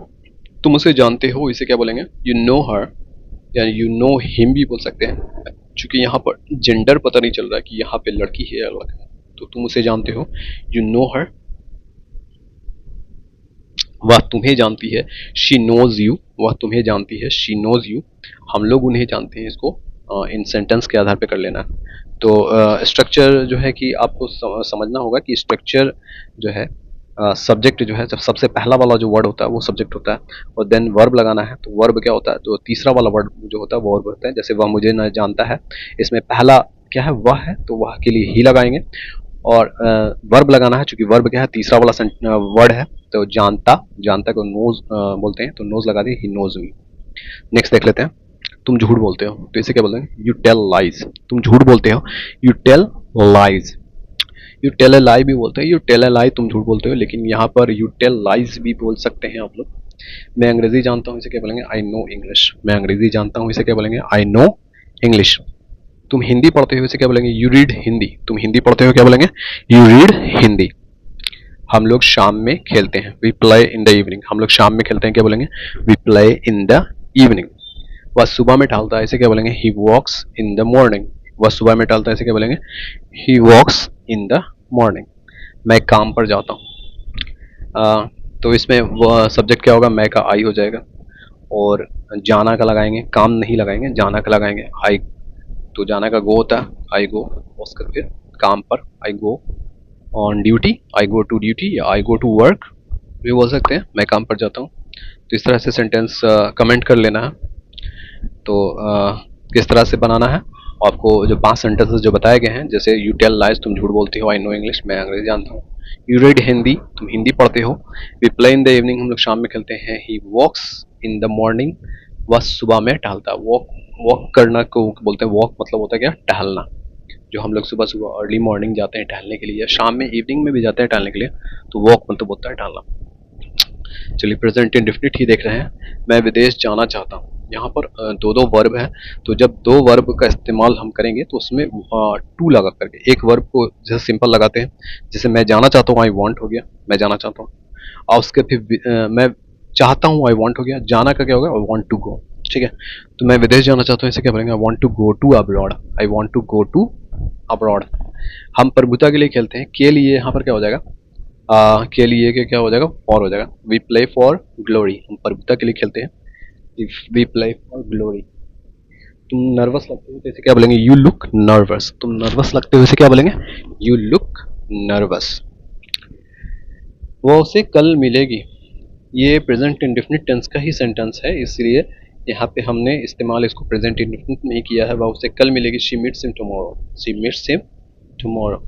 तुम उसे जानते हो, इसे क्या बोलेंगे, यू नो हर, या यू नो हिम भी बोल सकते हैं। क्योंकि यहाँ पर जेंडर पता नहीं चल रहा है कि यहाँ पे लड़की है या लड़का है। तो तुम उसे जानते हो, यू नो हर, वह तुम्हें जानती है, शी नोज यू, वह तुम्हें जानती है, शी नोज यू, हम लोग उन्हें जानते हैं। इसको इन सेंटेंस के आधार पे कर लेना है। तो स्ट्रक्चर जो है कि आपको समझना होगा कि स्ट्रक्चर जो है, सब्जेक्ट जो है, जब सबसे पहला वाला जो वर्ड होता है वो सब्जेक्ट होता है, और देन वर्ब लगाना है। तो वर्ब क्या होता है, तो तीसरा वाला वर्ड जो होता है वो वर्ब होता है। जैसे वह मुझे न जानता है, इसमें पहला क्या है, वह है, तो वह के लिए ही लगाएंगे। और वर्ब लगाना है, चूंकि वर्ब क्या है, तीसरा वाला वर्ड है। तो जानता, जानता को नोज बोलते हैं, तो नोज लगा दिए, ही नोज मी। नेक्स्ट देख लेते हैं, तुम झूठ बोलते हो, तो इसे क्या बोलते हैं, यू टेल लाइज। तुम झूठ बोलते हो, you tell lies. You tell a lie भी बोलते हैं, यू टेल ए लाई, तुम झूठ बोलते हो, लेकिन यहाँ पर यू टेल लाइज भी बोल सकते हैं आप लोग। मैं अंग्रेजी जानता हूँ, इसे क्या बोलेंगे, आई नो इंग्लिश। मैं अंग्रेजी जानता हूँ, इसे क्या बोलेंगे, आई नो इंग्लिश। तुम हिंदी पढ़ते हो, इसे क्या बोलेंगे, यू रीड हिंदी। तुम हिंदी पढ़ते हो, क्या बोलेंगे, यू रीड हिंदी। हम लोग शाम में खेलते हैं, we play in the evening. हम लोग शाम में खेलते हैं, क्या बोलेंगे, we play in the evening. वह सुबह में टहलता है, इसे क्या बोलेंगे, ही वॉक्स इन द मॉर्निंग। वह सुबह में टहलता है, इसे क्या बोलेंगे, ही वॉक्स इन द मॉर्निंग। मैं काम पर जाता हूँ। तो इसमें वह सब्जेक्ट क्या होगा, मैं का आई हो जाएगा, और जाना का लगाएंगे, काम नहीं लगाएंगे, जाना का लगाएंगे, आई। तो जाना का गो होता है, आई गो, उसका फिर काम पर, I go on duty, I go to duty, या आई गो टू वर्क भी बोल सकते हैं, मैं काम पर जाता हूँ। तो इस तरह से सेंटेंस कमेंट कर लेना है। तो किस तरह से बनाना है, आपको जो 5 सेंटेंसेस जो बताए गए हैं, जैसे यू टेल लाइज, तुम झूठ बोलते हो, आई नो इंग्लिश, मैं अंग्रेजी जानता हूँ, यू रीड हिंदी, तुम हिंदी पढ़ते हो, we play in the evening, हम लोग शाम में खेलते हैं, ही वॉक्स इन द मॉर्निंग, वह सुबह में टहलता है। वॉक, वॉक करना को बोलते हैं, वॉक मतलब होता है क्या, टहलना। जो हम लोग सुबह सुबह अर्ली मॉर्निंग जाते हैं टहलने के लिए, या शाम में इवनिंग में भी जाते हैं टहलने के लिए, तो वॉक मतलब होता है टहलना। चलिए प्रेजेंट इंडेफिनिट ही देख रहे हैं। मैं विदेश जाना चाहता हूँ। यहाँ पर दो दो वर्ब है, तो जब दो वर्ब का इस्तेमाल हम करेंगे तो उसमें टू लगा करके, एक वर्ब को जैसे सिंपल लगाते हैं, जैसे मैं जाना चाहता हूँ, आई वांट हो गया, मैं जाना चाहता हूँ। और उसके फिर मैं चाहता हूँ, आई वांट हो गया, जाना का क्या होगा, आई वांट टू गो। ठीक है, तो मैं विदेश जाना चाहता हूँ, इसे क्या बोलेंगे, I want to go to abroad. I want to go to abroad. हम प्रभुता के लिए खेलते हैं, के लिए यहाँ पर क्या हो जाएगा, के लिए के क्या हो जाएगा, फॉर हो जाएगा। वी प्ले फॉर ग्लोरी, हम प्रभुता के लिए खेलते हैं, if we play for glory. तुम नर्वस लगते हो, तो इसे क्या बोलेंगे, यू लुक नर्वस। तुम नर्वस लगते हो, इसे क्या बोलेंगे, यू लुक नर्वस। वो उसे कल मिलेगी, ये प्रेजेंट इंडेफिनिट टेंस का ही सेंटेंस है, इसलिए यहाँ पे हमने इस्तेमाल इसको प्रेजेंट इंडेफिनिट में ही किया है। वह उसे कल मिलेगी, she meets him tomorrow, she meets him tomorrow.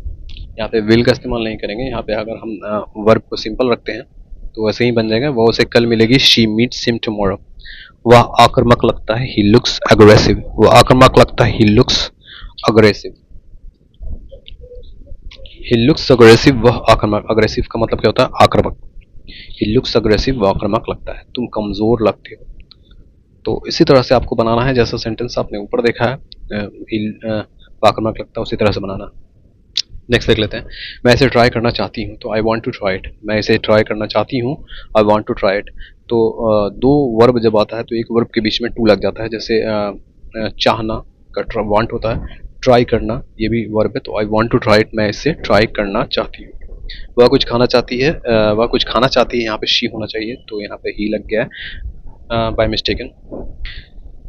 यहाँ पे विल का इस्तेमाल नहीं करेंगे। यहाँ पे अगर हम वर्ब को सिंपल रखते हैं तो वैसे ही बन जाएगा, वो उसे कल मिलेगी, शी मीट्स हिम टुमारो। वह आक्रामक लगता है, ही लुक्स अग्रेसिव। वह आक्रामक लगता है, he looks aggressive. He looks aggressive, वह आक्रामक, अग्रेसिव का मतलब क्या होता है, आक्रामक। ही लुक्स अग्रेसिव, वह आक्रामक लगता है। तुम कमजोर लगते हो। तो इसी तरह से आपको बनाना है, जैसा सेंटेंस आपने ऊपर देखा है, आक्रामक लगता है, उसी तरह से बनाना। नेक्स्ट देख लेते हैं, मैं इसे ट्राई करना चाहती हूँ, तो I want to try it. मैं इसे ट्राई करना चाहती हूँ, I want to try it. तो दो वर्ब जब आता है तो एक वर्ब के बीच में टू लग जाता है, जैसे चाहना का वांट होता है, ट्राई करना ये भी वर्ब है, तो I want to try it, मैं इसे ट्राई करना चाहती हूँ। वह कुछ खाना चाहती है, वह कुछ खाना चाहती है, यहाँ पे शी होना चाहिए, तो यहाँ पे ही लग गया है बाय मिस्टेकन।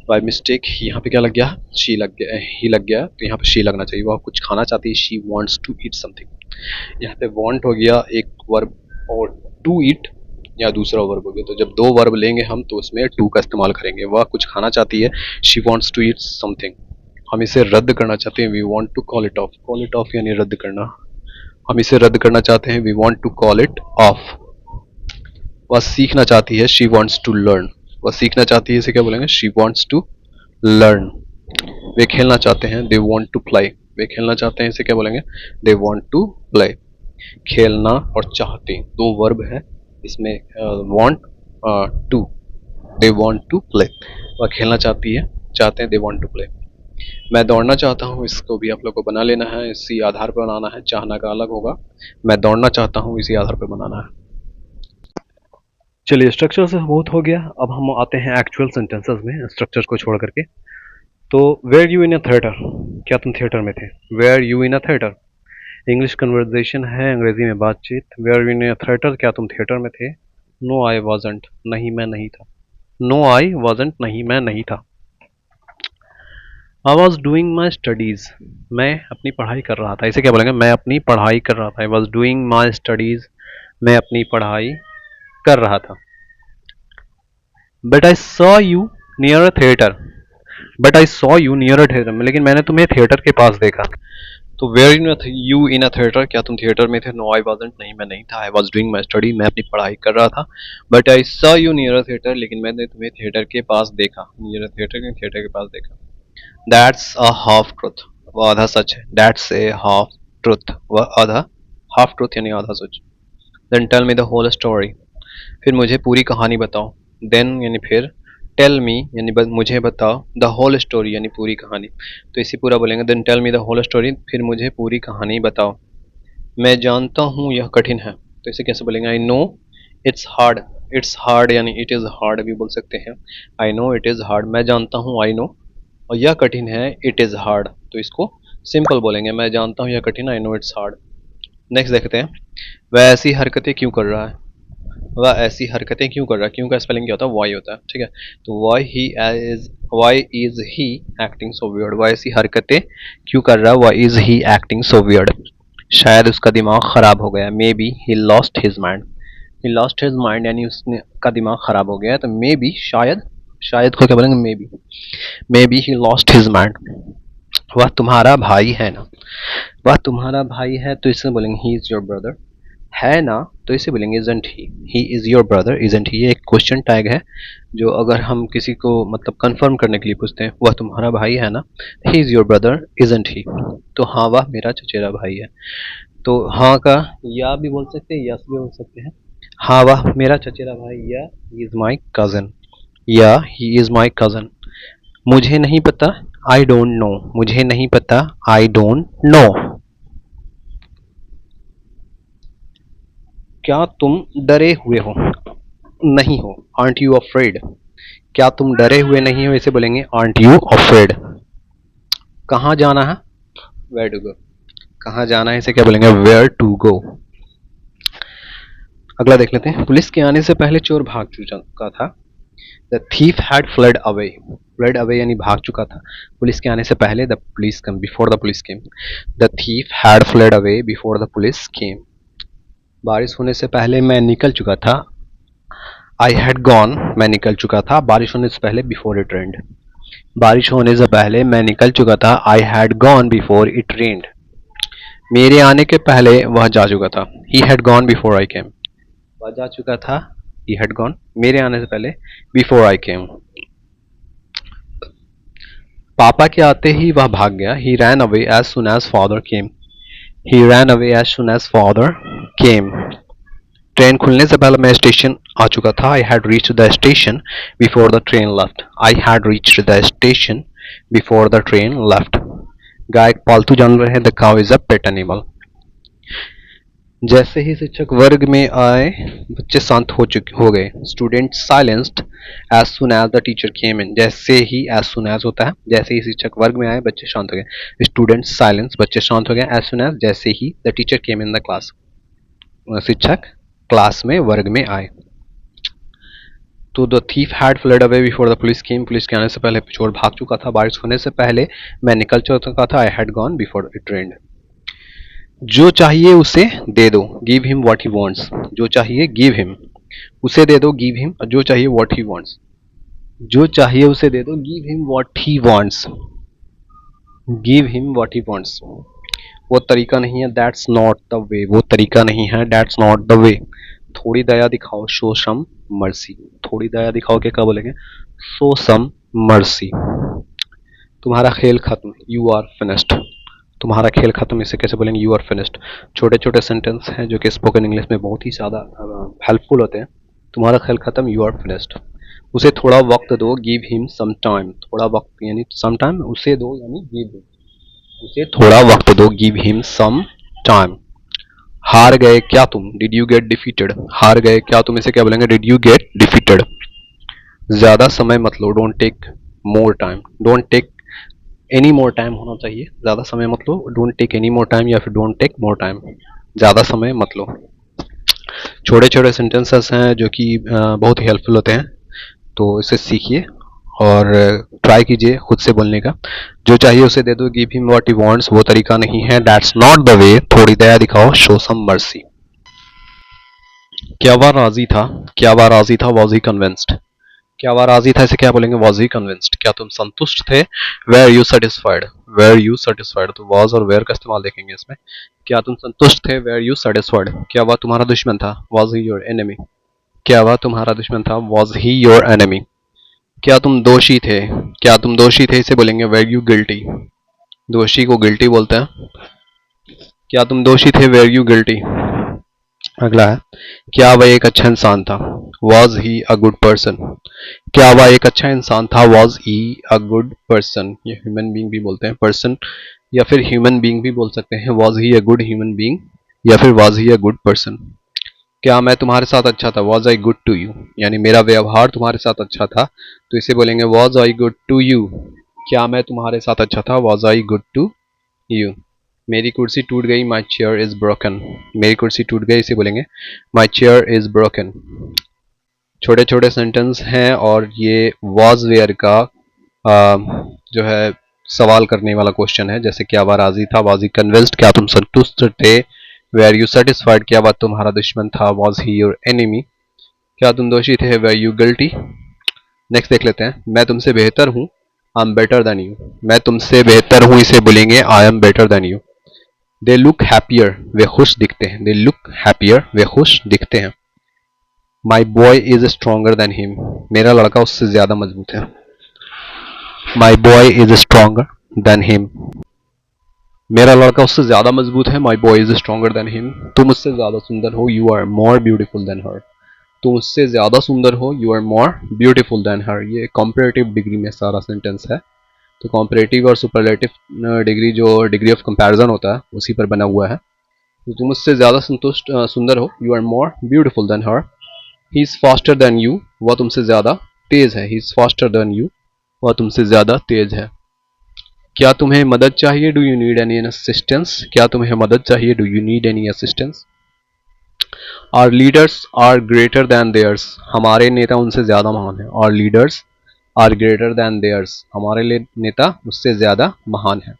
बाय मिस्टेक यहाँ पे क्या लग गया, शी लग गया, ही लग गया, तो यहाँ पे शी लगना चाहिए। वह कुछ खाना चाहती है, she wants to eat something. यहाँ पे want हो गया एक वर्ब, और to eat या दूसरा वर्ब हो गया। तो जब दो वर्ब लेंगे हम तो उसमें to का इस्तेमाल करेंगे। वह कुछ खाना चाहती है, she wants to eat something। हम इसे रद्द करना चाहते हैं, we want to call it off। call it off यानी रद्द करना। हम इसे रद्द करना चाहते हैं, we want to call it off। वह सीखना चाहती है, she wants to learn। वह सीखना चाहती है, इसे क्या बोलेंगे, she wants to learn। वे खेलना चाहते हैं, they want to play। वे खेलना चाहते हैं, इसे क्या बोलेंगे, they want to play। खेलना और चाहते दो वर्ब है इसमें, want to, they want to play। वह खेलना चाहती है, चाहते हैं, they want to play। मैं दौड़ना चाहता हूँ, इसको भी आप लोग को बना लेना है, इसी आधार पर बनाना है, चाहना का अलग होगा। मैं दौड़ना चाहता हूँ, इसी आधार पर बनाना है। चलिए, स्ट्रक्चर से बहुत हो गया, अब हम आते हैं एक्चुअल सेंटेंसेस में, स्ट्रक्चर को छोड़ करके। तो were you in a theatre, क्या तुम थिएटर में थे। Were you in a theatre, English conversation है, अंग्रेजी में बातचीत। Were you in a theatre, क्या तुम थिएटर में थे। नो आई वाजंट, नहीं मैं नहीं था। नो आई वाजंट, नहीं मैं नहीं था। I was doing my studies, मैं अपनी पढ़ाई कर रहा था। इसे क्या बोलेंगे, मैं अपनी पढ़ाई कर रहा था। I was doing my studies, मैं अपनी पढ़ाई कर रहा था। But I saw you near a theatre, but I saw you near a theatre, लेकिन मैंने तुम्हें थिएटर के पास देखा। तो were in you in a theatre, क्या तुम थिएटर में थे। नो आई वाजंट, नहीं मैं नहीं था। I was doing my study, मैं अपनी पढ़ाई कर रहा था। But I saw you near a theatre, लेकिन मैंने तुम्हें थिएटर के पास देखा। नियर अ थिएटर, थिएटर के पास देखा। दैट्स अ हाफ ट्रुथ, वह आधा सच है। दैट्स ए हाफ ट्रुथ, वह आधा, हाफ ट्रुथ यानी आधा सच। Then tell me the whole story, फिर मुझे पूरी कहानी बताओ। देन यानी फिर, टेल मी यानी मुझे बताओ, द होल स्टोरी यानी पूरी कहानी। तो इसी पूरा बोलेंगे, then tell me the whole story, फिर मुझे पूरी कहानी बताओ। मैं जानता हूँ यह कठिन है, तो इसे कैसे बोलेंगे, I know it's hard. It's hard यानी इट इज़ हार्ड भी बोल सकते हैं। I know it is hard, मैं जानता हूँ, आई नो, और यह कठिन है, इट इज़ हार्ड। तो इसको सिंपल बोलेंगे, मैं जानता हूँ यह कठिन, I know it's hard. Next देखते हैं, वह ऐसी हरकतें क्यों कर रहा है। वह ऐसी हरकतें क्यों कर रहा है, क्यों का स्पेलिंग क्या होता है, वाई होता है, ठीक है। तो why is he acting so weird, वह ऐसी हरकतें क्यों कर रहा है, why is he acting so weird. शायद उसका दिमाग खराब हो गया, maybe he lost his mind. He lost his mind यानी उसने का दिमाग खराब हो गया है। तो मे बी शायद, शायद को क्या बोलेंगे, may be he lost his mind. वह तुम्हारा भाई है ना, वह तुम्हारा भाई है, तो इससे बोलेंगे ही इज योर ब्रदर। है ना, तो इसे बोलेंगे isn't he is your brother, isn't he. ये एक क्वेश्चन टैग है, जो अगर हम किसी को मतलब कंफर्म करने के लिए पूछते हैं, वह तुम्हारा भाई है ना, he is your brother isn't he. तो हाँ, वह मेरा चचेरा भाई है। तो हाँ का या भी बोल सकते हैं, यस भी बोल सकते हैं। हाँ, वह मेरा चचेरा भाई, या ही इज माई कजन, या ही इज माई कजन। मुझे नहीं पता, आई डोंट नो, मुझे नहीं पता, आई डोंट नो। क्या तुम डरे हुए हो, नहीं हो, आर्ट यू अफ्रेड। क्या तुम डरे हुए नहीं हो, इसे बोलेंगे आर्ट यू अफ्रेड। कहाँ जाना है, वेयर टू गो। कहाँ जाना है, इसे क्या बोलेंगे, वेयर टू गो। अगला देख लेते हैं, पुलिस के आने से पहले चोर भाग चुका था। The thief had fled away, fled away यानी भाग चुका था। पुलिस के आने से पहले, the police come, before the police came. The thief had fled away before the police केम। बारिश होने से पहले मैं निकल चुका था। आई हैड गॉन, मैं निकल चुका था बारिश होने से पहले, बिफोर इट रेन्ड। बारिश होने से पहले मैं निकल चुका था, I had gone before it rained. मेरे आने के पहले वह जा चुका था, he had gone before I came. वह जा चुका था, ही हैड गॉन, मेरे आने से पहले, बिफोर आई केम। पापा के आते ही वह भाग गया, he ran away as soon as father came. He ran away as soon as father came. Train खुलने से पहले मैं स्टेशन आ चुका था, I had reached the station before the train left. I had reached the station before the train left. गाय एक पालतू जानवर है, the cow is a pet animal. जैसे ही शिक्षक वर्ग में आए, बच्चे शांत हो गए। Student silenced as soon as the teacher came in. जैसे ही, एज सुन एज होता है, जैसे ही शिक्षक वर्ग में आए, बच्चे शांत हो गए। स्टूडेंट साइलेंस, बच्चे शांत हो गए। एज सुन एज, जैसे ही, the teacher came in the class, शिक्षक क्लास में, वर्ग में आए। तो the thief had fled away before the police came, police के आने से पहले चोर भाग चुका था। बारिश होने से पहले मैं निकल चुका था, I had gone before it रेन्ड। जो चाहिए उसे दे दो, give him what he wants. जो चाहिए गिव हिम, उसे दे दो, गिव हिम। जो चाहिए व्हाट ही वांट्स, जो चाहिए उसे दे दो, give him what he wants, give him what he wants. वो तरीका नहीं है, दैट्स नॉट द वे। वो तरीका नहीं है, दैट्स नॉट द वे। थोड़ी दया दिखाओ, शो सम मर्सी। थोड़ी दया दिखाओ के क्या बोलेंगे, शो सम मर्सी। तुम्हारा खेल खत्म, यू आर फिनिश्ड। तुम्हारा खेल खत्म, इसे कैसे बोलेंगे, यू आर फिनिश्ड। छोटे छोटे सेंटेंस हैं जो कि स्पोकन इंग्लिश में बहुत ही ज़्यादा हेल्पफुल होते हैं। तुम्हारा खेल खत्म, यू आर फिनिश्ड। उसे थोड़ा वक्त दो, गिव हिम सम टाइम। थोड़ा वक्त यानी सम टाइम, उसे दो यानी गिव हिम। उसे थोड़ा वक्त दो, गिव हिम सम टाइम। हार गए क्या तुम, डिड यू गेट डिफीटेड। हार गए क्या तुम, इसे क्या बोलेंगे, डिड यू गेट डिफीटेड। ज्यादा समय मत लो, don't take more time. Don't take any more time होना चाहिए, ज्यादा समय मत लो, don't take any more time या फिर डोंट टेक मोर टाइम, ज्यादा समय मत लो। छोटे छोटे सेंटेंसेस हैं जो कि बहुत ही हेल्पफुल होते हैं, तो इसे सीखिए और ट्राई कीजिए खुद से बोलने का। जो चाहिए उसे दे दो, give him what he wants, वो तरीका नहीं है, दैट्स नॉट द वे। थोड़ी दया दिखाओ, शो सम मर्सी। क्या वह राजी था, क्या वह राजी था, वॉज ही कन्विंस्ड। क्या वह राजी था, इसे क्या बोलेंगे, वॉज ही कन्विंस्ड। क्या तुम संतुष्ट थे, were you satisfied. Were you satisfied, तो वॉज और वेर का इस्तेमाल देखेंगे इसमें। क्या तुम संतुष्ट थे, वेर यू सेटिस्फाइड। क्या वह तुम्हारा दुश्मन था, वॉज ही योर एनिमी। क्या वह तुम्हारा दुश्मन था, वॉज ही योर एनिमी। क्या तुम दोषी थे, क्या तुम दोषी थे, इसे बोलेंगे वेर यू गिल्टी। दोषी को गिल्टी बोलते हैं। क्या तुम दोषी थे, वेर यू गिल्टी। अगला है, क्या वह एक अच्छा इंसान था, was he a good person. क्या वह एक अच्छा इंसान था, was he a good person. ये ह्यूमन बींग भी बोलते हैं, पर्सन या फिर ह्यूमन बींग भी बोल सकते हैं। Was he a good human being या फिर was he a good person. क्या मैं तुम्हारे साथ अच्छा था, was I good to you, यानी मेरा व्यवहार तुम्हारे साथ अच्छा था, तो इसे बोलेंगे was I good to you. क्या मैं तुम्हारे साथ अच्छा था, was I good to you. मेरी कुर्सी टूट गई, माई चेयर इज ब्रोकन। मेरी कुर्सी टूट गई, इसे बोलेंगे माई चेयर इज ब्रोकन। छोटे छोटे सेंटेंस हैं और ये वॉज वेयर का जो है सवाल करने वाला क्वेश्चन है। जैसे क्या वह राजी था, वॉज ही कन्विंस्ड। क्या तुम संतुष्ट थे, वेर यू सेटिस्फाइड। क्या वह तुम्हारा दुश्मन था, वॉज ही योर एनिमी। क्या तुम दोषी थे, वेर यू गिल्टी। नेक्स्ट देख लेते हैं, मैं तुमसे बेहतर हूँ, I am better than you. मैं तुमसे बेहतर हूँ, इसे बोलेंगे I am better than you. They look happier, वे खुश दिखते हैं। दे लुक हैप्पियर, वे खुश दिखते हैं। My boy is stronger than him, मेरा लड़का उससे ज्यादा मजबूत है। My boy is stronger than him, मेरा लड़का उससे ज्यादा मजबूत है। My boy is stronger than him. तुम उससे ज्यादा सुंदर हो, you are more beautiful than her. तुम उससे ज्यादा सुंदर हो, you are more beautiful than her. ये कंपेरेटिव डिग्री में सारा सेंटेंस है, तो कंपेरेटिव और सुपरलेटिव डिग्री जो डिग्री ऑफ कंपैरिजन होता है उसी पर बना हुआ है। तो तुम उससे ज्यादा सुंदर हो, you are more beautiful than her. He is faster than you, वह तुमसे ज्यादा तेज है। He is faster than you, वह तुमसे ज्यादा तेज है। क्या तुम्हें मदद चाहिए, do you need any assistance. क्या तुम्हें मदद चाहिए, do you need any assistance. Our leaders are greater than theirs, हमारे नेता उनसे ज्यादा महान है। Our leaders are greater than theirs, हमारे लिए नेता उससे ज्यादा महान है,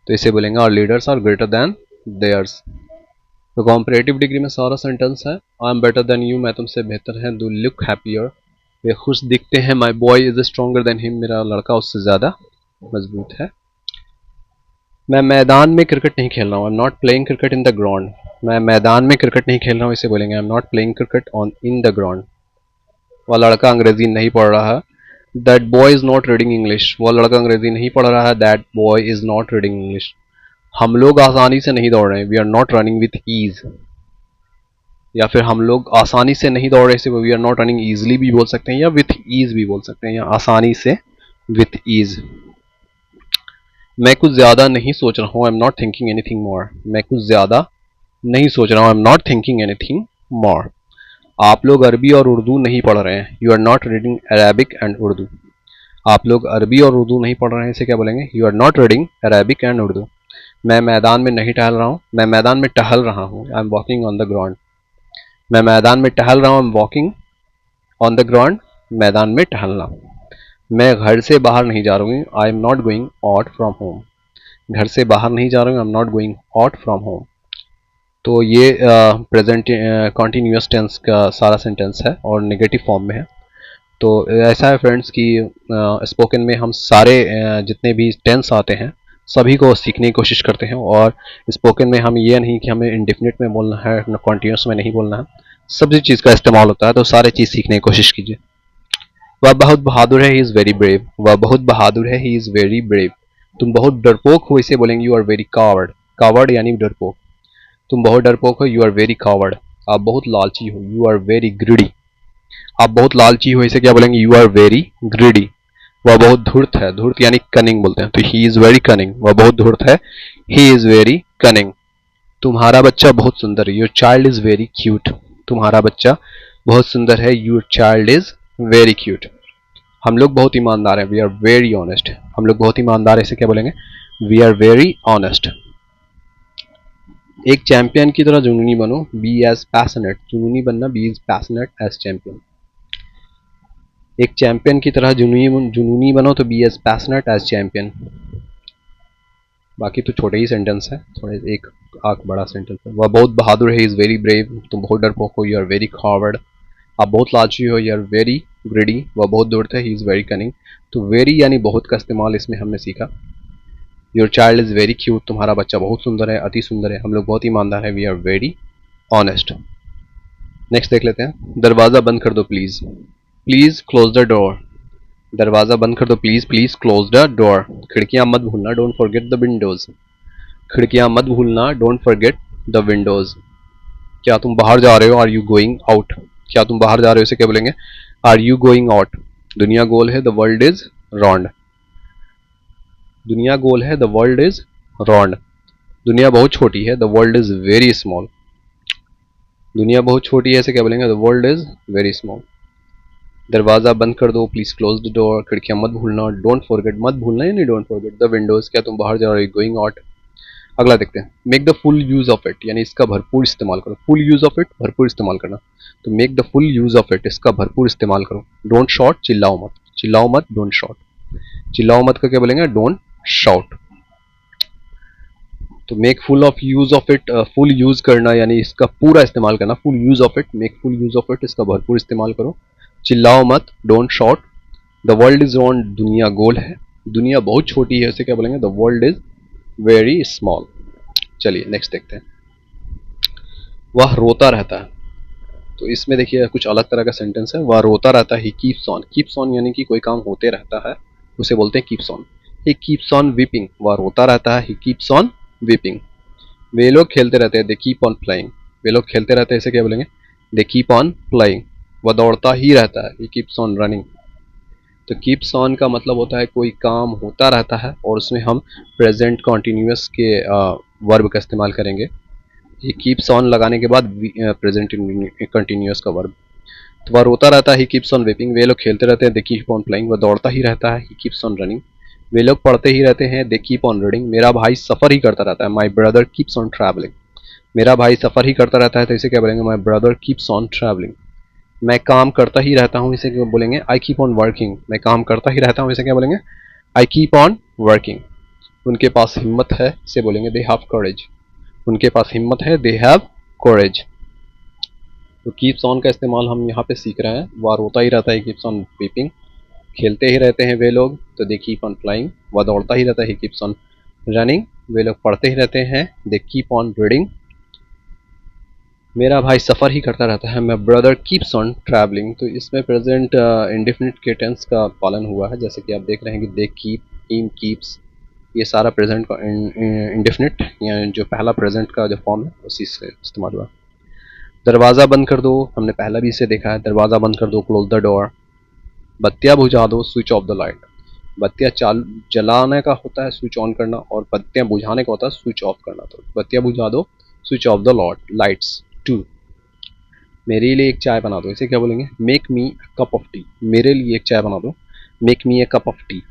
तो इसे बोलेंगे our leaders are greater than theirs. तो कॉम्परेटिव डिग्री में सारा सेंटेंस है, I am better than you, मैं तुमसे बेहतर है। डू लुक हैप्पियर, वे खुश दिखते हैं। My boy is stronger than him, मेरा लड़का उससे ज्यादा मजबूत है। मैं मैदान में क्रिकेट नहीं खेल रहा हूँ, I am not playing cricket in the ground. मैं मैदान में क्रिकेट नहीं खेल रहा हूँ, इसे बोलेंगे I am not playing cricket on in the ground. वह लड़का अंग्रेजी नहीं पढ़ रहा है, that boy is not reading English. वह लड़का अंग्रेजी नहीं पढ़ रहा है, that boy is not reading English. हम लोग आसानी से नहीं दौड़ रहे हैं, we are not running with ease. या फिर हम लोग आसानी से नहीं दौड़ रहे, इसे we are not running easily भी बोल सकते हैं, या विथ ईज भी बोल सकते हैं, या आसानी से विथ ईज। मैं कुछ ज्यादा नहीं सोच रहा हूँ, I am not thinking anything more. मैं कुछ ज्यादा नहीं सोच रहा हूँ, I am not thinking anything more. आप लोग अरबी और उर्दू नहीं पढ़ रहे हैं, you are not reading Arabic and Urdu. आप लोग अरबी और उर्दू नहीं पढ़ रहे हैं, इसे क्या बोलेंगे, you are not reading Arabic and Urdu. मैं मैदान में नहीं टहल रहा हूँ, मैं मैदान में टहल रहा हूँ, I am walking on the ground. मैं मैदान में टहल रहा हूँ, I am walking on the ground, मैदान में टहलना। मैं घर से बाहर नहीं जा रहा हूँ, I am not going out from home. घर से बाहर नहीं जा रहा हूँ, I am not going out from home. तो ये प्रेजेंट कॉन्टीन्यूअस टेंस का सारा सेंटेंस है और नेगेटिव फॉर्म में है। तो ऐसा है फ्रेंड्स कि स्पोकन में हम सारे जितने भी टेंस आते हैं सभी को सीखने की कोशिश करते हैं। और स्पोकन में हम ये नहीं कि हमें इंडेफिनिट में बोलना है, कॉन्टिन्यूस में नहीं बोलना है, सभी चीज़ का इस्तेमाल होता है। तो सारे चीज़ सीखने की कोशिश कीजिए। वह बहुत बहादुर है, ही इज़ वेरी ब्रेव। वह बहुत बहादुर है, ही इज़ वेरी ब्रेव। तुम बहुत डरपोक हो, इसे बोलेंगे you are very coward. Coward यानी डरपोक। तुम बहुत डरपोक हो, यू आर वेरी कावर्ड। आप बहुत लालची हो, यू आर वेरी ग्रीडी। आप बहुत लालची हो, इसे क्या बोलेंगे, यू आर वेरी ग्रीडी। वह बहुत धूर्त है, धूर्त यानी कनिंग बोलते हैं, तो ही इज वेरी कनिंग। वह बहुत धूर्त है, ही इज वेरी कनिंग। तुम्हारा बच्चा बहुत सुंदर है, your child is very cute. तुम्हारा बच्चा बहुत सुंदर है, your child is very cute. हम लोग बहुत ईमानदार हैं, वी आर वेरी ऑनेस्ट। हम लोग बहुत ईमानदार है, इसे क्या बोलेंगे, वी आर वेरी ऑनेस्ट। एक चैंपियन की तरह जुनूनी बनो, बी एज पैशनेट। जुनूनी बनना, be is passionate as champion. एक चैंपियन की तरह जुनूनी बनो, तो be as passionate as champion. बाकी तो छोटे ही सेंटेंस है, थोड़े एक आंख बड़ा सेंटेंस है। वह बहुत बहादुर है, इज वेरी ब्रेव। तुम बहुत डरपोक हो, यू आर वेरी कॉवर्ड। आप बहुत लालची हो, यू आर वेरी ग्रीडी। वह बहुत दूर है, ही इज वेरी कनिंग। तो वेरी यानी बहुत का इस्तेमाल इसमें हमने सीखा। Your child is very cute. तुम्हारा बच्चा बहुत सुंदर है, अति सुंदर है। हम लोग बहुत ईमानदार है, we are very honest. Next देख लेते हैं। दरवाजा बंद कर दो please. Please close the door. दरवाजा बंद कर दो please, please close the door. खिड़कियां मत भूलना, डोंट फॉरगेट द विंडोज। खिड़कियां मत भूलना, डोंट फॉरगेट द विंडोज। क्या तुम बाहर जा रहे हो, आर यू गोइंग आउट। क्या तुम बाहर जा रहे हो, इसे क्या बोलेंगे, आर यू गोइंग आउट। दुनिया गोल है, द वर्ल्ड इज राउंड। दुनिया गोल है, द वर्ल्ड इज राउंड। दुनिया बहुत छोटी है, the world is very small. दुनिया बहुत छोटी है, इसे क्या बोलेंगे, the world is very small. दरवाजा बंद कर दो, प्लीज क्लोज द डोर। खिड़कियां मत भूलना, डोंट फॉरगेट, मत भूलना यानी डोंट फॉरगेट द विंडोज। क्या तुम बाहर जा रहे हो, गोइंग आउट। अगला देखते हैं। Make the full use of it, यानी इसका भरपूर इस्तेमाल करो। फुल यूज ऑफ इट, भरपूर इस्तेमाल करना। तो make the full use of it, इसका भरपूर इस्तेमाल करो। डोंट शॉट, चिल्लाओ मत। चिल्लाओ मत, डोंट शॉट। चिल्लाओ मत का क्या बोलेंगे, डोंट शाउट। तो make full of use of it, full use करना यानी इसका पूरा इस्तेमाल करना। Full use of it, make full use of it, इसका भरपूर इस्तेमाल करो। चिल्लाओ मत, don't shot. The world is round, दुनिया गोल है। दुनिया बहुत छोटी है, इसे क्या बोलेंगे, the world is very small. चलिए नेक्स्ट देखते हैं। वह रोता रहता है। तो इसमें देखिए कुछ अलग तरह का सेंटेंस है। वह रोता रहता है, he keeps on. Keeps on यानी कि कोई काम होते रहता है, उसे बोलते हैं keeps on. He keeps on weeping, वह रोता रहता है, ही कीप्स ऑन वीपिंग। वे लोग खेलते रहते हैं, दे कीप ऑन प्लेइंग। वे लोग खेलते रहते हैं, इसे क्या बोलेंगे, दे कीप ऑन प्लेइंग। वह दौड़ता ही रहता है, ही कीप्स ऑन रनिंग। तो कीप्स ऑन का मतलब होता है कोई काम होता रहता है और उसमें हम प्रेजेंट कॉन्टिन्यूस के वर्ब का इस्तेमाल करेंगे। ये कीप्स ऑन लगाने के बाद प्रेजेंट कंटिन्यूअस का वर्ब। तो वह रोता रहता है, ही कीप्स ऑन वेपिंग। वे लोग खेलते रहते हैं, दे कीप ऑन प्लेइंग। वह दौड़ता ही रहता है, ही कीप्स ऑन रनिंग। वे लोग पढ़ते ही रहते हैं, दे कीप ऑन रीडिंग। मेरा भाई सफ़र ही करता रहता है, my brother keeps on travelling. मेरा भाई सफ़र ही करता रहता है, तो इसे क्या बोलेंगे, my brother keeps on travelling. मैं काम करता ही रहता हूँ, इसे क्या बोलेंगे, आई कीप ऑन वर्किंग। मैं काम करता ही रहता हूँ, इसे क्या बोलेंगे, आई कीप ऑन वर्किंग। उनके पास हिम्मत है, इसे बोलेंगे, दे हैव करेज। उनके पास हिम्मत है, दे हैव करेज। तो कीप्स ऑन का इस्तेमाल हम यहाँ पे सीख रहे हैं। वह रोता ही रहता है, कीप्स ऑन वीपिंग। खेलते ही रहते हैं वे लोग, तो दे कीप ऑन फ्लाइंग। वह दौड़ता ही रहता है, कीप्स ऑन रनिंग। वे लोग पढ़ते ही रहते हैं, दे कीप ऑन रीडिंग। मेरा भाई सफ़र ही करता रहता है, my brother keeps on travelling. तो इसमें प्रेजेंट इंडेफिनिट के टेंस का पालन हुआ है, जैसे कि आप देख रहे हैं कि दे कीप, हीम कीप्स, ये सारा प्रेजेंट का इंडेफिनिट या जो पहला प्रेजेंट का जो फॉर्म है उसी से इस्तेमाल हुआ। दरवाज़ा बंद कर दो, हमने पहला भी इसे देखा है। दरवाज़ा बंद कर दो, क्लोज द डोर। बत्तियाँ बुझा दो, स्विच ऑफ द लाइट। बत्तियाँ जलाने का होता है स्विच ऑन करना, और बत्तियाँ बुझाने का होता है स्विच ऑफ करना। तो बत्तियाँ बुझा दो, switch off the lights. Two, मेरे लिए एक चाय बना दो, इसे क्या बोलेंगे, make me cup of tea. मेरे लिए एक चाय बना दो, make me a cup of tea.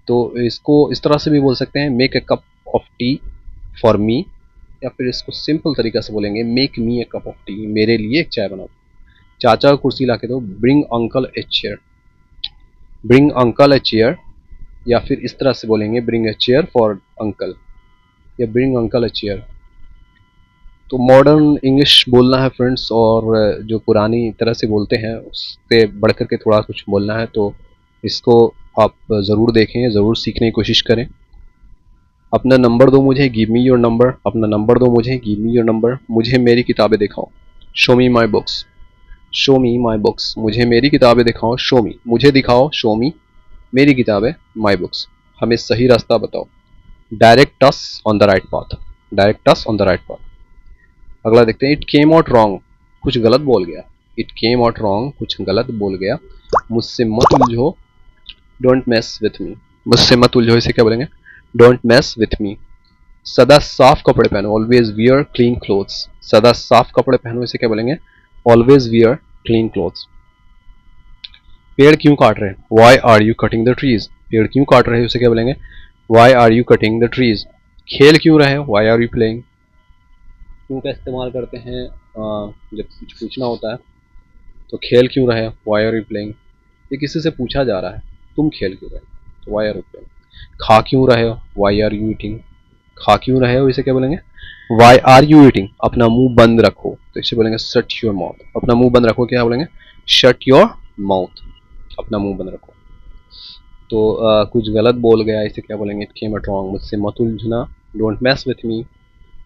तो इसको इस तरह से भी बोल सकते हैं, make a cup of tea for me. या फिर इसको सिंपल तरीका से बोलेंगे, make me a cup of tea, मेरे लिए एक चाय बना दो। चाचा को कुर्सी ला के दो, bring uncle a chair. Bring uncle a chair. या फिर इस तरह से बोलेंगे, bring a chair for uncle. या ब्रिंग अंकल अ चेयर। तो मॉडर्न इंग्लिश बोलना है फ्रेंड्स, और जो पुरानी तरह से बोलते हैं उससे बढ़ कर के थोड़ा कुछ बोलना है, तो इसको आप ज़रूर देखें, ज़रूर सीखने की कोशिश करें। अपना नंबर दो मुझे, गिव मी योर नंबर। अपना नंबर दो मुझे, गिव मी योर नंबर। मुझे मेरी किताबें दिखाओ, show me my books. Show me my books, मुझे मेरी किताबें दिखाओ। शो मी, मुझे दिखाओ। शो मी, मेरी किताबें। माई बुक्स, हमें सही रास्ता बताओ। Direct us on the right path. Direct us on the right path. अगला देखते हैं, इट केम आउट रॉन्ग, कुछ गलत बोल गया। इट केम आउट रॉन्ग, कुछ गलत बोल गया। मुझसे मत उलझो, डोंट मेस विथ मी। मुझसे मत उलझो, इसे क्या बोलेंगे? Don't mess with me. सदा साफ कपड़े पहनो, ऑलवेज वियर क्लीन क्लोथ्स। सदा साफ कपड़े पहनो, इसे क्या बोलेंगे? Always wear clean clothes. पेड़ क्यों काट रहे हैं? Why are you cutting the trees. पेड़ क्यों काट रहे हैं, उसे क्या बोलेंगे? Why are you cutting the trees. खेल क्यों रहे हो? Why are you playing. क्यों का इस्तेमाल करते हैं जब कुछ पूछना होता है, तो खेल क्यों रहे हो? Why are you playing. ये किसी से पूछा जा रहा है, तुम खेल क्यों रहे हो? तो वाई आर यू प्लेइंग। खा क्यों रहे हो? Why are you eating. खा क्यों रहे हो, इसे क्या बोलेंगे? Why are you eating. अपना मुंह बंद रखो, तो इसे बोलेंगे शट योर माउथ। अपना मुंह बंद रखो, क्या बोलेंगे? Shut your mouth. अपना मुंह बंद रखो। तो कुछ गलत बोल गया, इसे क्या बोलेंगे? इट केम आउट रॉन्ग, मुझसे मत उलझना, डोंट मैस विथ मी।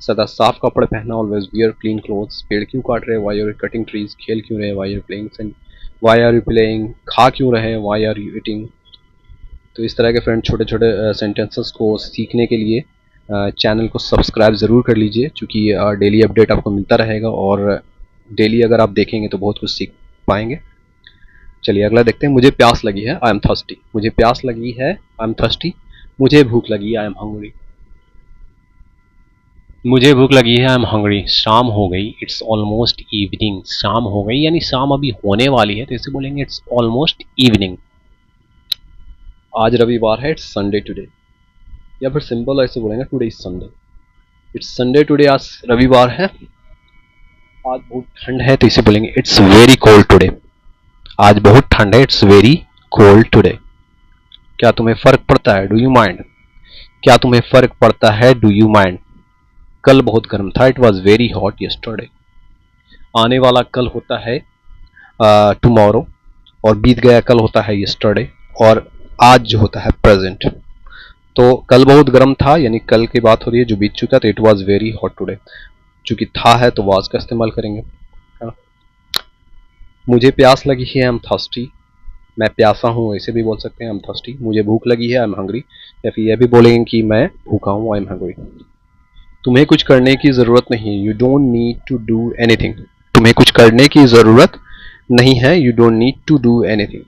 सदा साफ कपड़े पहनना, ऑलवेज वियर क्लीन क्लोथ्स। पेड़ क्यों काट रहे? Why are you cutting trees. खेल क्यों रहे? Why are you playing. Why are you playing. खा क्यों रहे? Why are you eating. तो इस तरह के फ्रेंड छोटे छोटे सेंटेंसेस को सीखने के लिए चैनल को सब्सक्राइब ज़रूर कर लीजिए, क्योंकि डेली अपडेट आपको मिलता रहेगा, और डेली अगर आप देखेंगे तो बहुत कुछ सीख पाएंगे। चलिए अगला देखते हैं, मुझे प्यास लगी है, आई एम थर्स्टी। मुझे प्यास लगी है, आई एम थर्स्टी। मुझे भूख लगी, आई एम हंग्री। मुझे भूख लगी है, आई एम हंग्री। शाम हो गई, इट्स ऑलमोस्ट इवनिंग। शाम हो गई यानी शाम अभी होने वाली है, तो इसे बोलेंगे इट्स ऑलमोस्ट इवनिंग। आज रविवार है, इट्स संडे टुडे। या फिर सिंपल ऐसे बोलेंगे, today is Sunday. It's Sunday today, आज रविवार है। आज बहुत ठंड है, तो इसे बोलेंगे इट्स वेरी कोल्ड टुडे। आज बहुत ठंड है, इट्स वेरी कोल्ड टुडे। क्या तुम्हें फर्क पड़ता है? Do you mind. क्या तुम्हें फर्क पड़ता है? Do you mind. कल बहुत गर्म था, it was very hot yesterday. आने वाला कल होता है टुमारो, और बीत गया कल होता है यस्टरडे, और आज जो होता है प्रेजेंट। तो कल बहुत गर्म था यानी कल की बात हो रही है जो बीत चुका, तो it was very hot today. चूंकि था है तो वाज का इस्तेमाल करेंगे, है ना। मुझे प्यास लगी है, आई एम थर्स्टी। मैं प्यासा हूँ, ऐसे भी बोल सकते हैं, आई एम थर्स्टी। मुझे भूख लगी है, आई एम हंग्री। या फिर यह भी बोलेंगे कि मैं भूखा हूँ, आई एम हंग्री। तुम्हें कुछ करने की ज़रूरत नहीं है, you don't need to do anything. तुम्हें कुछ करने की ज़रूरत नहीं है, you don't need to do anything.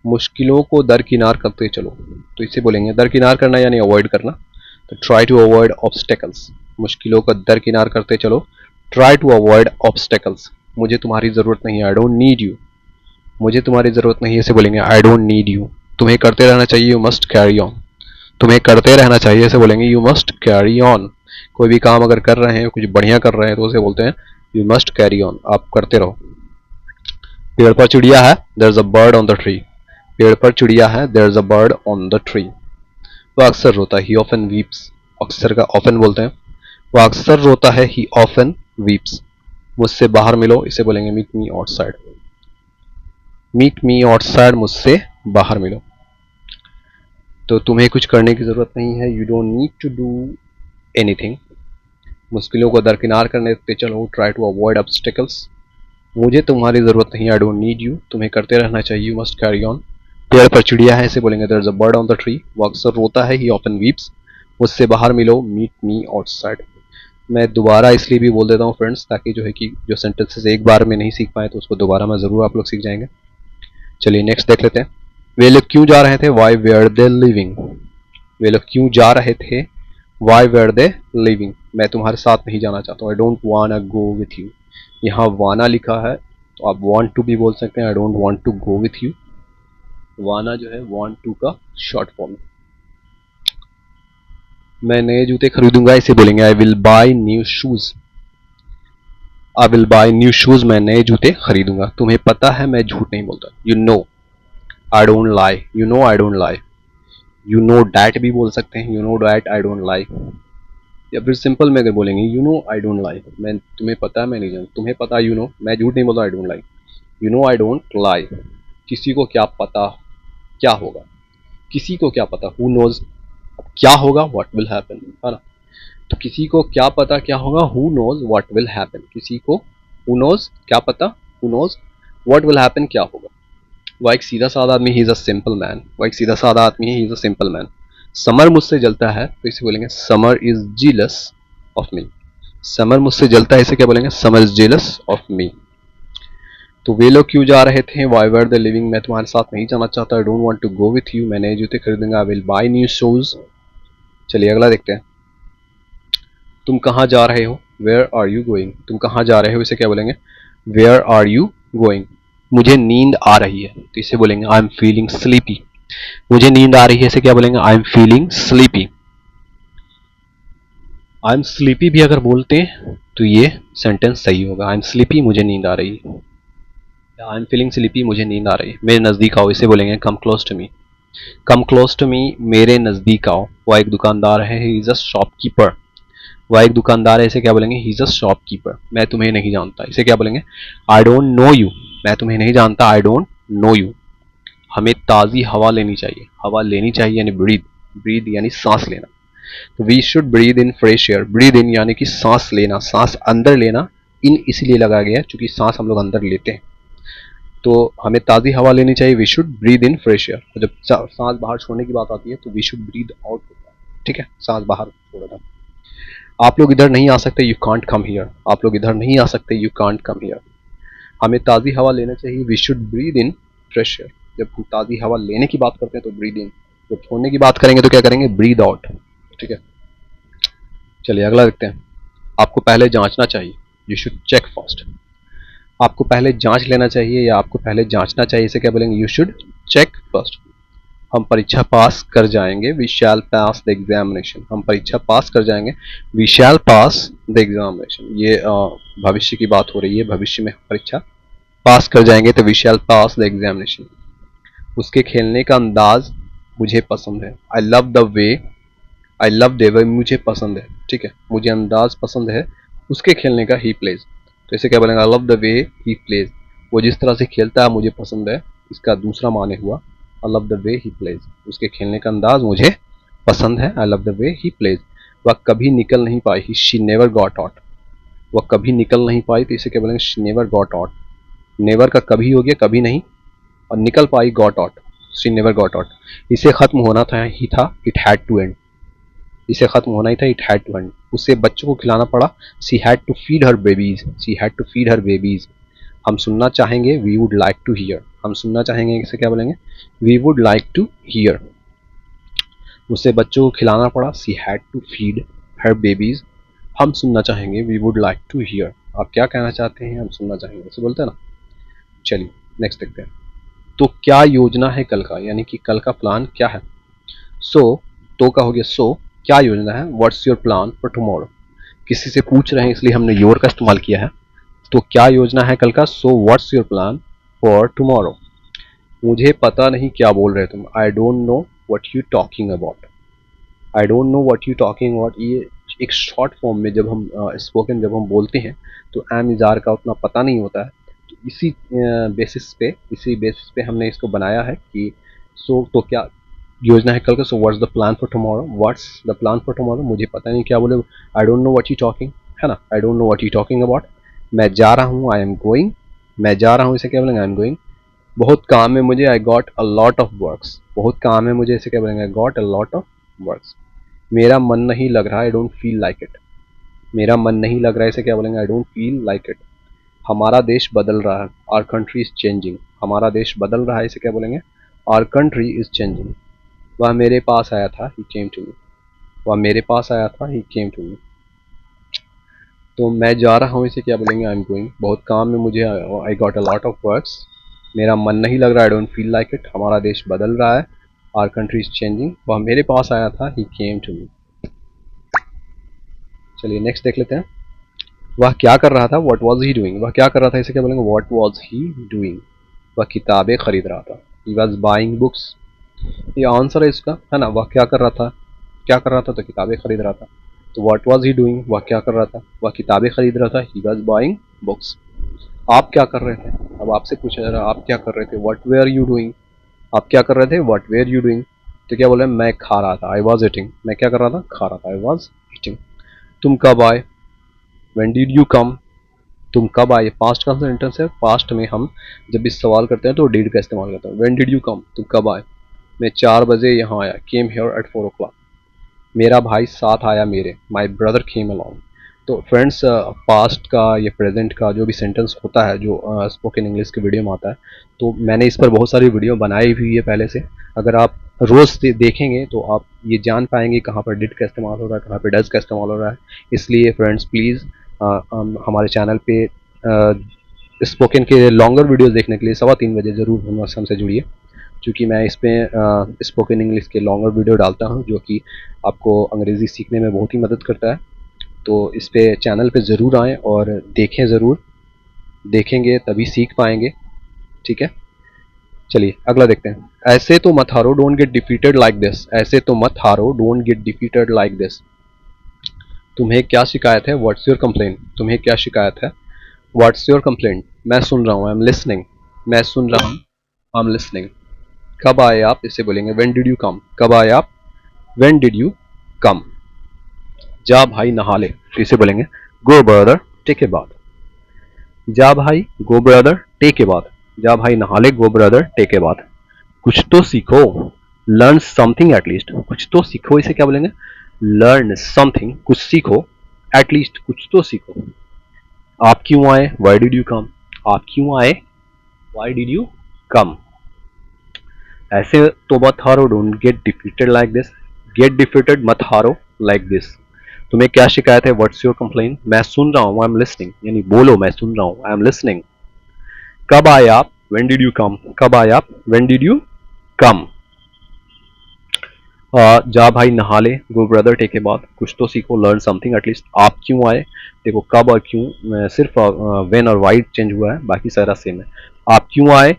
मुश्किलों को दरकिनार करते चलो, तो इसे बोलेंगे दरकिनार करना यानी अवॉइड करना, तो ट्राई टू अवॉइड ऑब्स्टेकल्स। मुश्किलों का दरकिनार करते चलो, ट्राई टू अवॉइड ऑब्स्टेकल्स। मुझे तुम्हारी ज़रूरत नहीं है, आई डोंट नीड यू। मुझे तुम्हारी ज़रूरत नहीं है, इसे बोलेंगे आई डोंट नीड यू। तुम्हें करते रहना चाहिए, यू मस्ट कैरी ऑन। तुम्हें करते रहना चाहिए, इसे बोलेंगे यू मस्ट कैरी ऑन। कोई भी काम अगर कर रहे हैं, कुछ बढ़िया कर रहे हैं, तो उसे बोलते हैं यू मस्ट कैरी ऑन, आप करते रहो। पेड़ पर चिड़िया है, there is a bird on the tree. पेड़ पर चिड़िया है, there is a bird on the tree. वह अक्सर रोता है, ही ऑफन वीप्स। अक्सर का ऑफन बोलते हैं। वह अक्सर रोता है, ही ऑफन वीप्स। मुझसे बाहर मिलो, इसे बोलेंगे meet me outside. Meet me outside, मुझसे बाहर मिलो। तो तुम्हें कुछ करने की जरूरत नहीं है, you don't need to do anything. मुश्किलों को दरकिनार करने पे चलो, ट्राई टू अवॉइड ऑब्स्टिकल्स। मुझे तुम्हारी जरूरत नहीं, आई डोंट नीड यू। तुम्हें करते रहना चाहिए, यू मस्ट कैरी ऑन। पेड़ पर चिड़िया है, इसे बोलेंगे there is a bird on the tree. वो अक्सर रोता है, ही ऑफन वीप्स। मुझसे बाहर मिलो, मीट मी आउटसाइड। मैं दोबारा इसलिए भी बोल देता हूँ फ्रेंड्स, ताकि जो है कि जो सेंटेंसेस एक बार में नहीं सीख पाए, तो उसको दोबारा में ज़रूर आप लोग सीख जाएंगे। चलिए नेक्स्ट देख लेते हैं। वे लोग क्यों जा रहे थे, वाई वेयर दे लिविंग। वे लोग क्यों जा रहे थे, वाई वेयर दे लिविंग। मैं तुम्हारे साथ नहीं जाना चाहता हूँ, आई don't want go with you. यहाँ वाना लिखा है, तो आप वांट टू भी बोल सकते हैं, I don't want to go with you. Wanna जो है वांट टू का शॉर्ट फॉर्म। मैं नए जूते खरीदूंगा, इसे बोलेंगे I will buy new shoes. I will buy new shoes, मैं नए जूते खरीदूंगा। तुम्हें पता है मैं झूठ नहीं बोलता, you know I don't lie. You know I don't lie. You know that भी बोल सकते हैं, you know that I don't lie. या फिर सिंपल में अगर बोलेंगे you know I don't like, मैं तुम्हें पता है मैं नहीं जानता, तुम्हें पता यू नो, मैं झूठ नहीं बोलता I don't like, you know I don't like. किसी को क्या पता क्या होगा, किसी को क्या पता, हु नोज क्या होगा, व्हाट विल हैपन, है ना। तो किसी को क्या पता क्या होगा, who knows what will happen, किसी को हु नोज क्या पता, who knows what will happen क्या होगा। वह एक सीधा साधा आदमी, he is a simple man, वह एक सीधा साधा आदमी है, he is a simple man. Samar मुझसे जलता है तो इसे बोलेंगे Samar is jealous of me, Samar मुझसे जलता है इसे क्या बोलेंगे, Samar is jealous of me. तो वे लोग क्यों जा रहे थे, वाई वर द लिविंग, मैं तुम्हारे साथ नहीं जाना चाहता, I don't want to go with you, मैं नए जूते खरीदूंगा, I will buy new shoes. चलिए अगला देखते हैं। तुम कहाँ जा रहे हो, वेयर आर यू गोइंग, तुम कहाँ जा रहे हो इसे क्या बोलेंगे, वेयर आर यू गोइंग। मुझे नींद आ रही है तो इसे बोलेंगे आई एम फीलिंग स्लीपी, मुझे नींद आ रही है इसे क्या बोलेंगे, I am feeling sleepy. I am sleepy भी अगर बोलते हैं तो ये सेंटेंस सही होगा, आई एम स्लीपी मुझे नींद आ रही है, आई एम फीलिंग स्लीपी मुझे नींद आ रही है। मेरे नज़दीक आओ इसे बोलेंगे come close to me, come close to me, मेरे नज़दीक आओ। वह एक दुकानदार है, ही इज अ शॉपकीपर, वह एक दुकानदार है इसे क्या बोलेंगे, ही इज अ शॉपकीपर। मैं तुम्हें नहीं जानता इसे क्या बोलेंगे, आई डोंट नो यू, मैं तुम्हें नहीं जानता, आई डोंट नो यू। हमें ताज़ी हवा लेनी चाहिए, हवा लेनी चाहिए यानी ब्रीद, ब्रीद यानी सांस लेना। तो we should breathe in fresh air, breathe in यानी कि सांस लेना, सांस अंदर लेना, इन इसलिए लगाया गया क्योंकि सांस हम लोग अंदर लेते हैं। तो हमें ताज़ी हवा लेनी चाहिए, we should breathe in fresh air. जब सांस बाहर छोड़ने की बात आती है तो वी शुड ब्रीद आउट होता है, ठीक है, सांस बाहर छोड़ना। आप लोग इधर नहीं आ सकते, यू कांट कम हियर, आप लोग इधर नहीं आ सकते, यू कांट कम हियर। हमें ताज़ी हवा लेना चाहिए, we should breathe in fresh air. जब हम ताज़ी हवा लेने की बात करते हैं तो ब्रीद इन, जब छोड़ने की बात करेंगे तो क्या करेंगे, ब्रीद आउट, ठीक है। चलिए अगला देखते हैं। आपको पहले जांचना चाहिए, यू शुड चेक फर्स्ट। आपको पहले जांच लेना चाहिए या आपको पहले जांचना चाहिए, इसे क्या बोलेंगे, यू शुड चेक फर्स्ट। हम परीक्षा पास कर जाएंगे, we shall pass the examination, हम परीक्षा पास कर जाएंगे, we shall pass the examination. ये भविष्य की बात हो रही है, भविष्य में परीक्षा पास कर जाएंगे तो we shall pass the examination. उसके खेलने का अंदाज मुझे पसंद है, I love the way, I love the way मुझे पसंद है, ठीक है, मुझे अंदाज पसंद है उसके खेलने का, ही प्लेज। तो इसे क्या बोलेंगे, आई love the way he pledge, वो जिस तरह से खेलता है मुझे पसंद है, इसका दूसरा माने हुआ I love the way he plays, उसके खेलने का अंदाज मुझे पसंद है, I love the way he plays. वह कभी निकल नहीं पाई, शी नेवर गॉट आउट, वह कभी निकल नहीं पाई तो इसे क्या बोलेंगे, she never got out. Never का कभी हो गया, कभी नहीं, और निकल पाई got out, she never got out. इसे खत्म होना था ही था, इट हैड टू एंड, इसे खत्म होना ही था, इट हैड टू एंड। उसे बच्चों को खिलाना पड़ा, she had to feed her babies, she had to feed her babies. हम सुनना चाहेंगे, we would like to hear, हम सुनना चाहेंगे इसे क्या बोलेंगे, we would like to hear. उसे बच्चों को खिलाना पड़ा, she had to feed her babies. हम सुनना चाहेंगे, we would like to hear. आप क्या कहना चाहते हैं, हम सुनना चाहेंगे, ऐसे बोलते हैं ना। चलिए नेक्स्ट देखते हैं। तो क्या योजना है कल का, यानी कि कल का प्लान क्या है। सो तो का हो गया, सो क्या योजना है, what's your plan for tomorrow. किसी से पूछ रहे हैं इसलिए हमने योर का इस्तेमाल किया है। तो क्या योजना है कल का, so what's your plan for tomorrow. मुझे पता नहीं क्या बोल रहे तुम, I don't know what you talking about, I don't know what you talking about. ये एक शॉर्ट फॉर्म में जब हम स्पोकन जब हम बोलते हैं तो एम इज़ार का उतना पता नहीं होता है, तो इसी बेसिस पे हमने इसको बनाया है कि सो तो क्या योजना है कल का, so what's the plan for tomorrow, what's the plan for tomorrow. मुझे पता नहीं क्या बोले, I don't know what you talking, है ना, I don't know what you talking about. मैं जा रहा हूँ, आई एम गोइंग, मैं जा रहा हूँ इसे क्या बोलेंगे, आई एम गोइंग। बहुत काम है मुझे, I got a lot of works, बहुत काम है मुझे इसे क्या बोलेंगे, I got a lot of works. मेरा मन नहीं लग रहा, I don't feel like it, मेरा मन नहीं लग रहा है इसे क्या बोलेंगे, I don't feel like it. हमारा देश बदल रहा है, आवर कंट्री इज चेंजिंग, हमारा देश बदल रहा है इसे क्या बोलेंगे, आवर कंट्री इज चेंजिंग। वह मेरे पास आया था, ही केम टू मी, वह मेरे पास आया था, ही केम टू मी। तो मैं जा रहा हूँ इसे क्या बोलेंगे, आई एम गोइंग। बहुत काम में मुझे, I got a lot of works. मेरा मन नहीं लग रहा, I don't feel like it. हमारा देश बदल रहा है, आवर कंट्री इज चेंजिंग। वह मेरे पास आया था, ही केम टू मी। चलिए नेक्स्ट देख लेते हैं। वह क्या कर रहा था, व्हाट वाज ही डूइंग, वह क्या कर रहा था इसे क्या बोलेंगे, व्हाट वाज ही डूइंग। वह किताबें खरीद रहा था, ही वाज बाइंग बुक्स। ये आंसर है इसका, है ना। वह क्या कर रहा था, क्या कर रहा था, तो किताबें खरीद रहा था। तो व्हाट वाज ही डूइंग, वह क्या कर रहा था, वह किताबें खरीद रहा था, ही वाज बाइंग बुक्स। आप क्या कर रहे थे, अब आपसे पूछा जा रहा है आप क्या कर रहे थे, व्हाट वेयर यू डूइंग, आप क्या कर रहे थे, व्हाट वेयर यू डूइंग। तो क्या बोले, मैं खा रहा था, आई वाज ईटिंग, मैं क्या कर रहा था, खा रहा था, आई वाज ईटिंग। तुम कब आए, व्हेन डिड यू कम, तुम कब आए, पास्ट का सेंटेंस है, पास्ट में हम जब इस सवाल करते हैं तो डिड का इस्तेमाल करते हैं। व्हेन डिड यू कम, तुम कब आए, मैं 4 बजे यहाँ आया, केम हियर एट 4 o'clock। मेरा भाई साथ आया मेरे, माई ब्रदर केम अलॉन्ग। तो फ्रेंड्स, पास्ट का या प्रेजेंट का जो भी सेंटेंस होता है जो स्पोकन इंग्लिश के वीडियो में आता है, तो मैंने इस पर बहुत सारी वीडियो बनाई हुई है पहले से। अगर आप रोज़ देखेंगे तो आप ये जान पाएंगे कहाँ पर डिड का इस्तेमाल हो रहा है, कहाँ पर डज का इस्तेमाल हो रहा है। इसलिए फ्रेंड्स प्लीज़ हमारे चैनल पे स्पोकन के लॉन्गर वीडियोज़ देखने के लिए 3:15 बजे ज़रूर हमसे जुड़िए, क्योंकि मैं इसमें स्पोकन इंग्लिश के लॉन्गर वीडियो डालता हूं जो कि आपको अंग्रेज़ी सीखने में बहुत ही मदद करता है। तो इस पे चैनल पे ज़रूर आएँ और देखें ज़रूर, देखेंगे तभी सीख पाएंगे। ठीक है, चलिए अगला देखते हैं। ऐसे तो मत हारो, don't get defeated like this, ऐसे तो मत हारो, don't get defeated like this. तुम्हें क्या शिकायत है, व्हाट्स योर कंप्लेंट, तुम्हें क्या शिकायत है, व्हाट्स योर कंप्लेंट। मैं सुन रहा हूँ, आई एम लिसनिंग, मैं सुन रहा हूँ, आई एम लिसनिंग। कब आए आप, इसे बोलेंगे व्हेन डिड यू कम, कब आए आप, व्हेन डिड यू कम। जा भाई नहा ले, तो इसे बोलेंगे go brother take a bath. जा भाई, go brother take a bath, जा भाई नहा ले, go brother take a bath. कुछ तो सीखो, लर्न समथिंग एटलीस्ट, कुछ तो सीखो, इसे क्या बोलेंगे, लर्न समथिंग, कुछ सीखो, एटलीस्ट कुछ तो सीखो। आप क्यों आए, वाई डिड यू कम, आप क्यों आए, वाई डिड यू कम। ऐसे तो मत हारो, don't get defeated like this, get defeated मत हारो लाइक दिस। तुम्हें क्या शिकायत है, व्हाट्स योर कंप्लेन, मैं सुन रहा हूँ, आई एम लिसनिंग, यानी बोलो मैं सुन रहा हूँ, आई एम लिसनिंग। कब आए आप, व्हेन डिड यू कम, कब आए आप, व्हेन डिड यू कम। जा भाई नहा ले, go brother take a bath, कुछ तो सीखो, लर्न समथिंग एटलीस्ट। आप क्यों आए, देखो कब और क्यों सिर्फ व्हेन और वाई चेंज हुआ है, बाकी सारा सेम है। आप क्यों आए,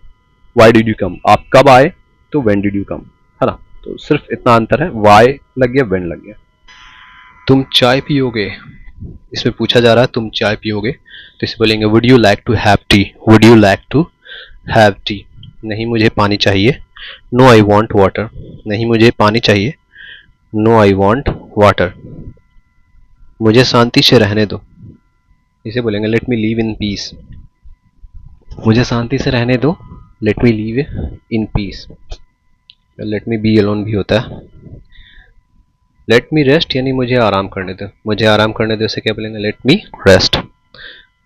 वाई डिड यू कम, आप कब आए, तो व्हेन डिड यू कम, है ना। तो सिर्फ इतना अंतर है, वाई लग गया, व्हेन लग गया। तुम चाय पियोगे, इसमें पूछा जा रहा है तुम चाय पियोगे, तो इसे बोलेंगे would you like to have tea, would you like to have tea. नहीं मुझे पानी चाहिए, नो आई वॉन्ट वाटर, नहीं मुझे पानी चाहिए, नो आई वॉन्ट वाटर। मुझे शांति से रहने दो, इसे बोलेंगे let me live in peace, मुझे शांति से रहने दो, let me live in peace. Let me be alone भी होता है। लेट मी रेस्ट यानी मुझे आराम करने दो, मुझे आराम करने दो, इसे क्या बोलेंगे, लेट मी रेस्ट।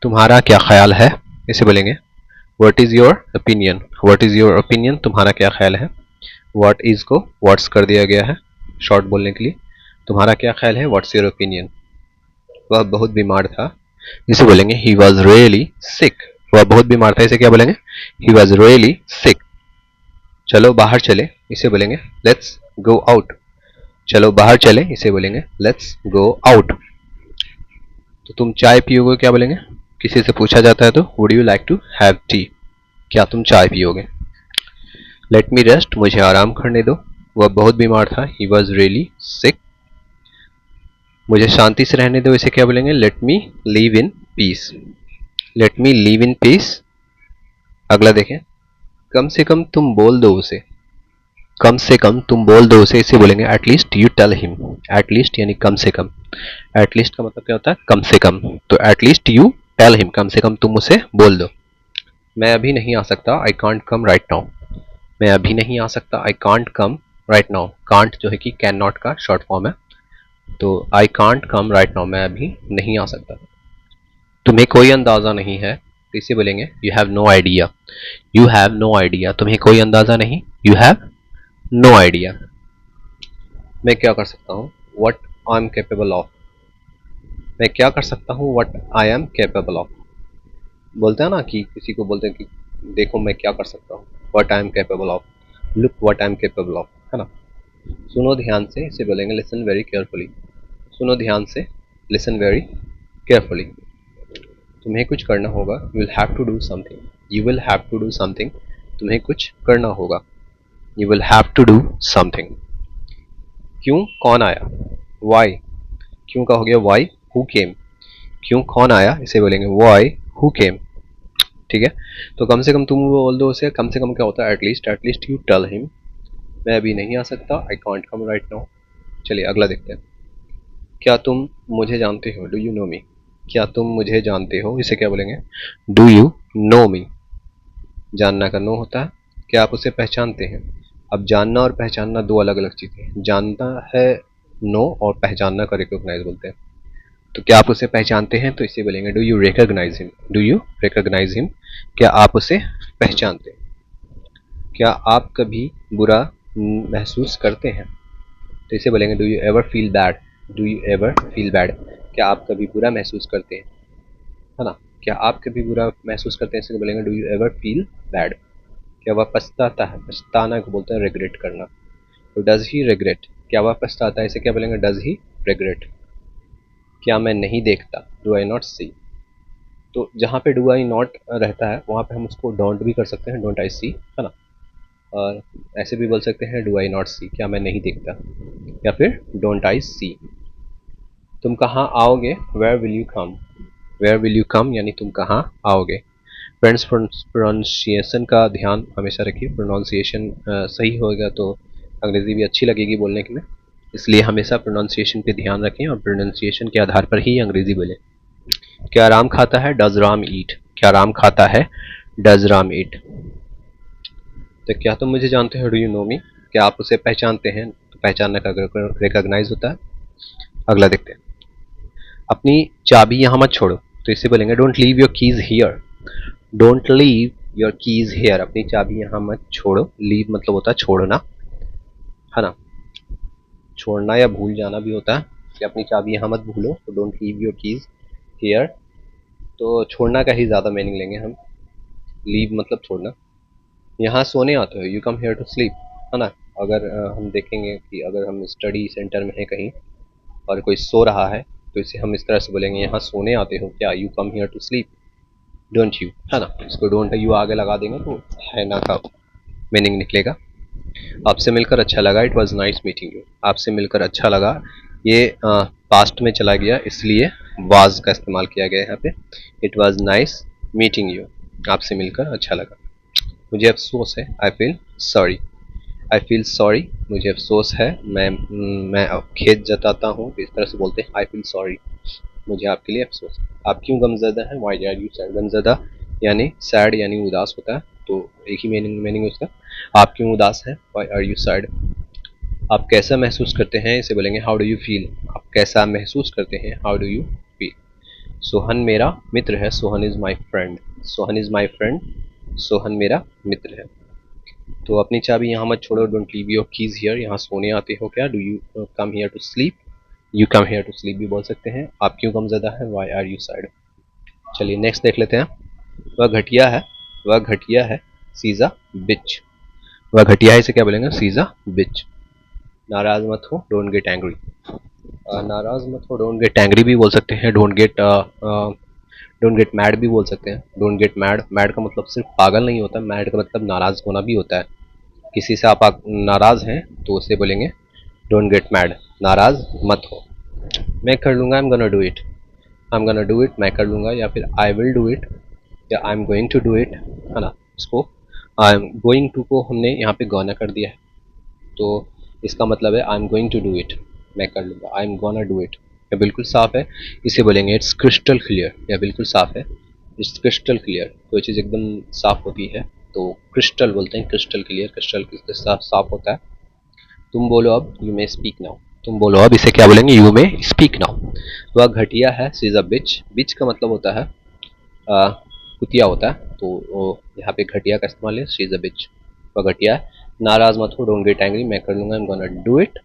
तुम्हारा क्या ख्याल है, इसे बोलेंगे what is your opinion, what is your opinion, तुम्हारा क्या ख्याल है। व्हाट इज को व्हाट्स कर दिया गया है शॉर्ट बोलने के लिए, तुम्हारा क्या ख्याल है, व्हाट्स योर ओपिनियन। वह बहुत बीमार था, इसे बोलेंगे ही वॉज रियली सिक, वह बहुत बीमार था, इसे क्या बोलेंगे, ही वॉज रियली सिक। चलो बाहर चले, इसे बोलेंगे लेट्स गो आउट, चलो बाहर चले, इसे बोलेंगे लेट्स गो आउट। तो तुम चाय पियोगे, क्या बोलेंगे, किसी से पूछा जाता है तो would you like to have tea, क्या तुम चाय पियोगे। लेट मी रेस्ट, मुझे आराम करने दो, वह बहुत बीमार था, ही वॉज रियली सिक। मुझे शांति से रहने दो, इसे क्या बोलेंगे, let me live in peace, let me live in piece. अगला देखें, कम से कम तुम बोल दो उसे, कम से कम तुम बोल दो उसे, इसे बोलेंगे at least you tell him. At least यानी कम से कम, एटलीस्ट का मतलब क्या होता है, कम से कम, तो एटलीस्ट यू टेल हिम, कम से कम तुम उसे बोल दो। मैं अभी नहीं आ सकता, I can't come right now, मैं अभी नहीं आ सकता, I can't come right now. Can't जो है कि कैन नॉट का शॉर्ट फॉर्म है, तो I can't come right now, मैं अभी नहीं आ सकता। तुम्हें कोई अंदाज़ा नहीं है, तो इसे बोलेंगे you have no idea, you have no idea, तुम्हें कोई अंदाज़ा नहीं, यू हैव नो आइडिया। मैं क्या कर सकता हूँ, what I am capable of, मैं क्या कर सकता हूँ, what I am capable of. बोलते हैं ना कि किसी को बोलते हैं कि देखो मैं क्या कर सकता हूँ, what I am capable of, look what I am capable of, है ना। सुनो ध्यान से, इसे बोलेंगे लिसन वेरी केयरफुली, सुनो ध्यान से, लिसन वेरी केयरफुली। तुम्हें कुछ करना होगा, you will have to do something, you will have to do something, तुम्हें कुछ करना होगा, you will have to do something. क्यों, कौन आया, वाई, क्यों का हो गया वाई, हु केम, क्यों कौन आया, इसे बोलेंगे वाई हु केम। ठीक है, तो कम से कम तुम बोल दो उसे, कम से कम क्या होता है, एटलीस्ट यू टेल हिम, मैं अभी नहीं आ सकता, I can't come right now. चलिए अगला देखते हैं। क्या तुम मुझे जानते हो, डू यू नो मी, क्या तुम मुझे जानते हो, इसे क्या बोलेंगे, डू यू नो मी। जानना का नो होता है। क्या आप उसे पहचानते हैं। अब जानना और पहचानना दो अलग अलग चीज़ें हैं। जानना है नो और पहचानना का रिकॉग्नाइज बोलते हैं। तो क्या आप उसे पहचानते हैं, तो इसे बोलेंगे do you recognise him, do you recognise him, क्या आप उसे पहचानते हैं। क्या आप कभी बुरा महसूस करते हैं, तो इसे बोलेंगे do you ever feel bad, do you ever feel bad, क्या आप कभी बुरा महसूस करते हैं, है ना। क्या आप कभी बुरा महसूस करते हैं, इसे बोलेंगे do you ever feel bad. क्या वह पछताता है, पछताना को बोलते हैं रिग्रेट करना, तो डज ही रिग्रेट, क्या वह पछताता है, इसे क्या बोलेंगे डज ही रिग्रेट। क्या मैं नहीं देखता, डू आई नॉट सी, तो जहाँ पे डू आई नॉट रहता है वहाँ पे हम उसको डोंट भी कर सकते हैं, डोंट आई सी, है ना। और ऐसे भी बोल सकते हैं डू आई नॉट सी, क्या मैं नहीं देखता, या फिर डोंट आई सी। तुम कहाँ आओगे, where will you come, where will you come यानी तुम कहाँ आओगे। फ्रेंड्स, प्रोनाउंसिएशन का ध्यान हमेशा रखिए। प्रोनाउंसिएशन सही होगा तो अंग्रेज़ी भी अच्छी लगेगी बोलने के में, इसलिए हमेशा प्रोनाउंसिएशन पे ध्यान रखें और प्रोनाउंसिएशन के आधार पर ही अंग्रेज़ी बोलें। क्या राम खाता है, डज राम ईट, क्या राम खाता है, डज राम ईट। तो क्या तुम मुझे जानते हो, डू यू नो मी, क्या आप उसे पहचानते हैं, तो पहचानने का रिकॉग्नाइज होता है। अगला देखते हैं। अपनी चाबी यहाँ मत छोड़ो, तो इसे बोलेंगे don't leave your keys here, don't leave your keys here, अपनी चाबी यहाँ मत छोड़ो। लीव मतलब होता है छोड़ना, है ना, छोड़ना या भूल जाना भी होता है कि अपनी चाबी यहाँ मत भूलो, तो don't leave your keys here, तो छोड़ना का ही ज़्यादा मीनिंग लेंगे हम। लीव मतलब छोड़ना। यहाँ सोने आते हो, you come here to sleep, है ना। अगर हम देखेंगे कि अगर हम स्टडी सेंटर में हैं कहीं और कोई सो रहा है, तो इसे हम इस तरह से बोलेंगे, यहाँ सोने आते हो क्या, you come here to sleep, don't you, है ना। इसको डोंट यू आगे लगा देंगे तो है ना का मीनिंग निकलेगा। आपसे मिलकर अच्छा लगा, it was nice meeting you, आपसे मिलकर अच्छा लगा, ये पास्ट में चला गया इसलिए वाज का इस्तेमाल किया गया है यहाँ पे। It was nice meeting you, आपसे मिलकर अच्छा लगा। मुझे अफसोस है, I feel sorry, I feel sorry, मुझे अफसोस है, मैं अब खेद जताता हूँ, इस तरह से बोलते हैं आई फील सॉरी, मुझे आपके लिए अफसोस है। आप क्यों गमज़दा हैं, वाई आर यू सैड, गमज़दा यानी सैड यानी उदास होता है, तो एक ही मीनिंग है उसका। आप क्यों उदास हैं, वाई आर यू सैड। आप कैसा महसूस करते हैं, इसे बोलेंगे हाउ डू यू फील, आप कैसा महसूस करते हैं, how do you feel. Sohan मेरा मित्र है, Sohan is my friend, Sohan is my friend, Sohan मेरा मित्र है। तो अपनी चाबी यहाँ मत छोड़ो, don't leave your keys here, यहाँ सोने आते हो क्या, do you come here to sleep, you come here to sleep भी बोल सकते हैं। आप क्यों गमज़दा है, वाई आर यू सैड। चलिए नेक्स्ट देख लेते हैं। वह घटिया है, वह घटिया है, सीज़ा बिच, वह घटिया है, इसे क्या बोलेंगे, सीज़ा बिच। नाराज मत हो, डोंट गेट एंग्री, नाराज मत हो, डोंट गेट एंग्री भी बोल सकते हैं, डोंट गेट मैड भी बोल सकते हैं। डोंट गेट मैड, मैड का मतलब सिर्फ पागल नहीं होता, मैड का मतलब नाराज होना भी होता है। किसी से आप नाराज हैं तो उसे बोलेंगे डोंट गेट मैड, नाराज मत हो। मैं कर लूँगा, I am gonna do it, I am gonna do it, मैं कर लूँगा, या फिर आई विल डू इट, या I am going to do it, है ना। इसको आई एम गोइंग टू को हमने यहाँ पे गोना कर दिया है, तो इसका मतलब है I am going to do it, मैं कर लूँगा, I am gonna do it. यह बिल्कुल साफ है, इसे बोलेंगे इट्स क्रिस्टल क्लियर, यह बिल्कुल साफ है, इट्स क्रिस्टल क्लियर। कोई चीज़ एकदम साफ होती है तो क्रिस्टल बोलते हैं, क्रिस्टल क्लियर, क्रिस्टल साफ साफ होता है। तुम बोलो अब, यू मे स्पीक नाउ, तुम बोलो अब, इसे क्या बोलेंगे, यू मे स्पीक नाउ। वह घटिया है, सी इज़ अ बिच, बिच का मतलब होता है कुतिया होता है, तो यहाँ पे घटिया का इस्तेमाल है, शी इज़ अ बिच, वह घटिया है। नाराज मत हो, डोंट गेट एंग्री, मैं कर लूँगा, I am gonna do it,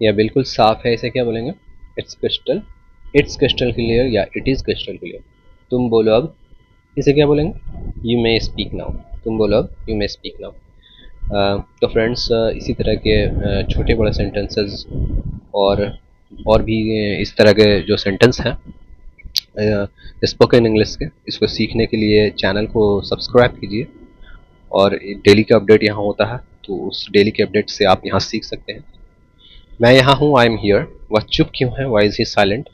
यह बिल्कुल साफ है, इसे क्या बोलेंगे, इट्स क्रिस्टल क्लियर या इट इज़ क्रिस्टल क्लियर। तुम बोलो अब, इसे क्या बोलेंगे, यू मे स्पीक नाउ, तुम बोलो अब, यू मे स्पीक नाउ। तो फ्रेंड्स, इसी तरह के छोटे बड़े सेंटेंसेस और भी इस तरह के जो सेंटेंस हैं स्पोकन इंग्लिश के, इसको सीखने के लिए चैनल को सब्सक्राइब कीजिए, और डेली का अपडेट यहाँ होता है, तो उस डेली के अपडेट से आप यहाँ सीख सकते हैं। मैं यहाँ हूँ, आई एम हियर। वह चुप क्यों है, वाई इज ही साइलेंट।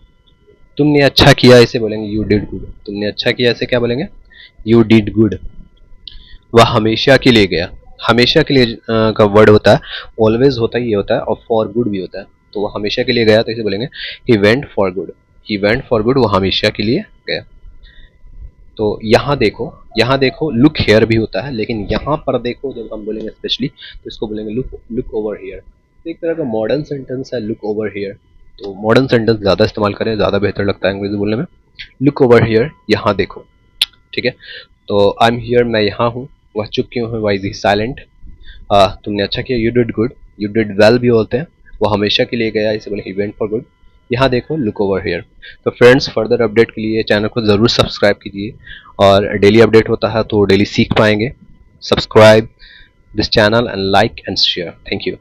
तुमने अच्छा किया, इसे बोलेंगे यू डिड गुड। तुमने अच्छा किया, इसे क्या बोलेंगे, यू डिड गुड। वह हमेशा के लिए गया। हमेशा के लिए का वर्ड होता है, ऑलवेज होता है, ये होता है, और फॉर गुड भी होता है। तो वह हमेशा के लिए गया, तो इसे बोलेंगे he went for good. He went for good, वो हमेशा के लिए गया। तो यहाँ देखो लुक हेयर भी होता है, लेकिन यहाँ पर देखो जब हम बोलेंगे स्पेशली, तो इसको बोलेंगे लुक ओवर हेयर। तो एक तरह का मॉडर्न सेंटेंस है लुक ओवर हेयर। तो मॉडर्न सेंटेंस ज़्यादा इस्तेमाल करें, ज़्यादा बेहतर लगता है अंग्रेजी बोलने में। लुक ओवर हेयर, यहाँ देखो। ठीक है, तो आई एम हियर, मैं यहाँ हूँ। वह चुप क्यों है, वाई इज ही साइलेंट। तुमने अच्छा किया, you did good. You did well भी बोलते हैं। वो हमेशा के लिए गया, इसे बोले ही वेंट फॉर गुड। यहाँ देखो लुक ओवर हेयर। तो फ्रेंड्स, फर्दर अपडेट के लिए चैनल को ज़रूर सब्सक्राइब कीजिए, और डेली अपडेट होता है तो डेली सीख पाएंगे। Subscribe this channel and like and share. Thank you.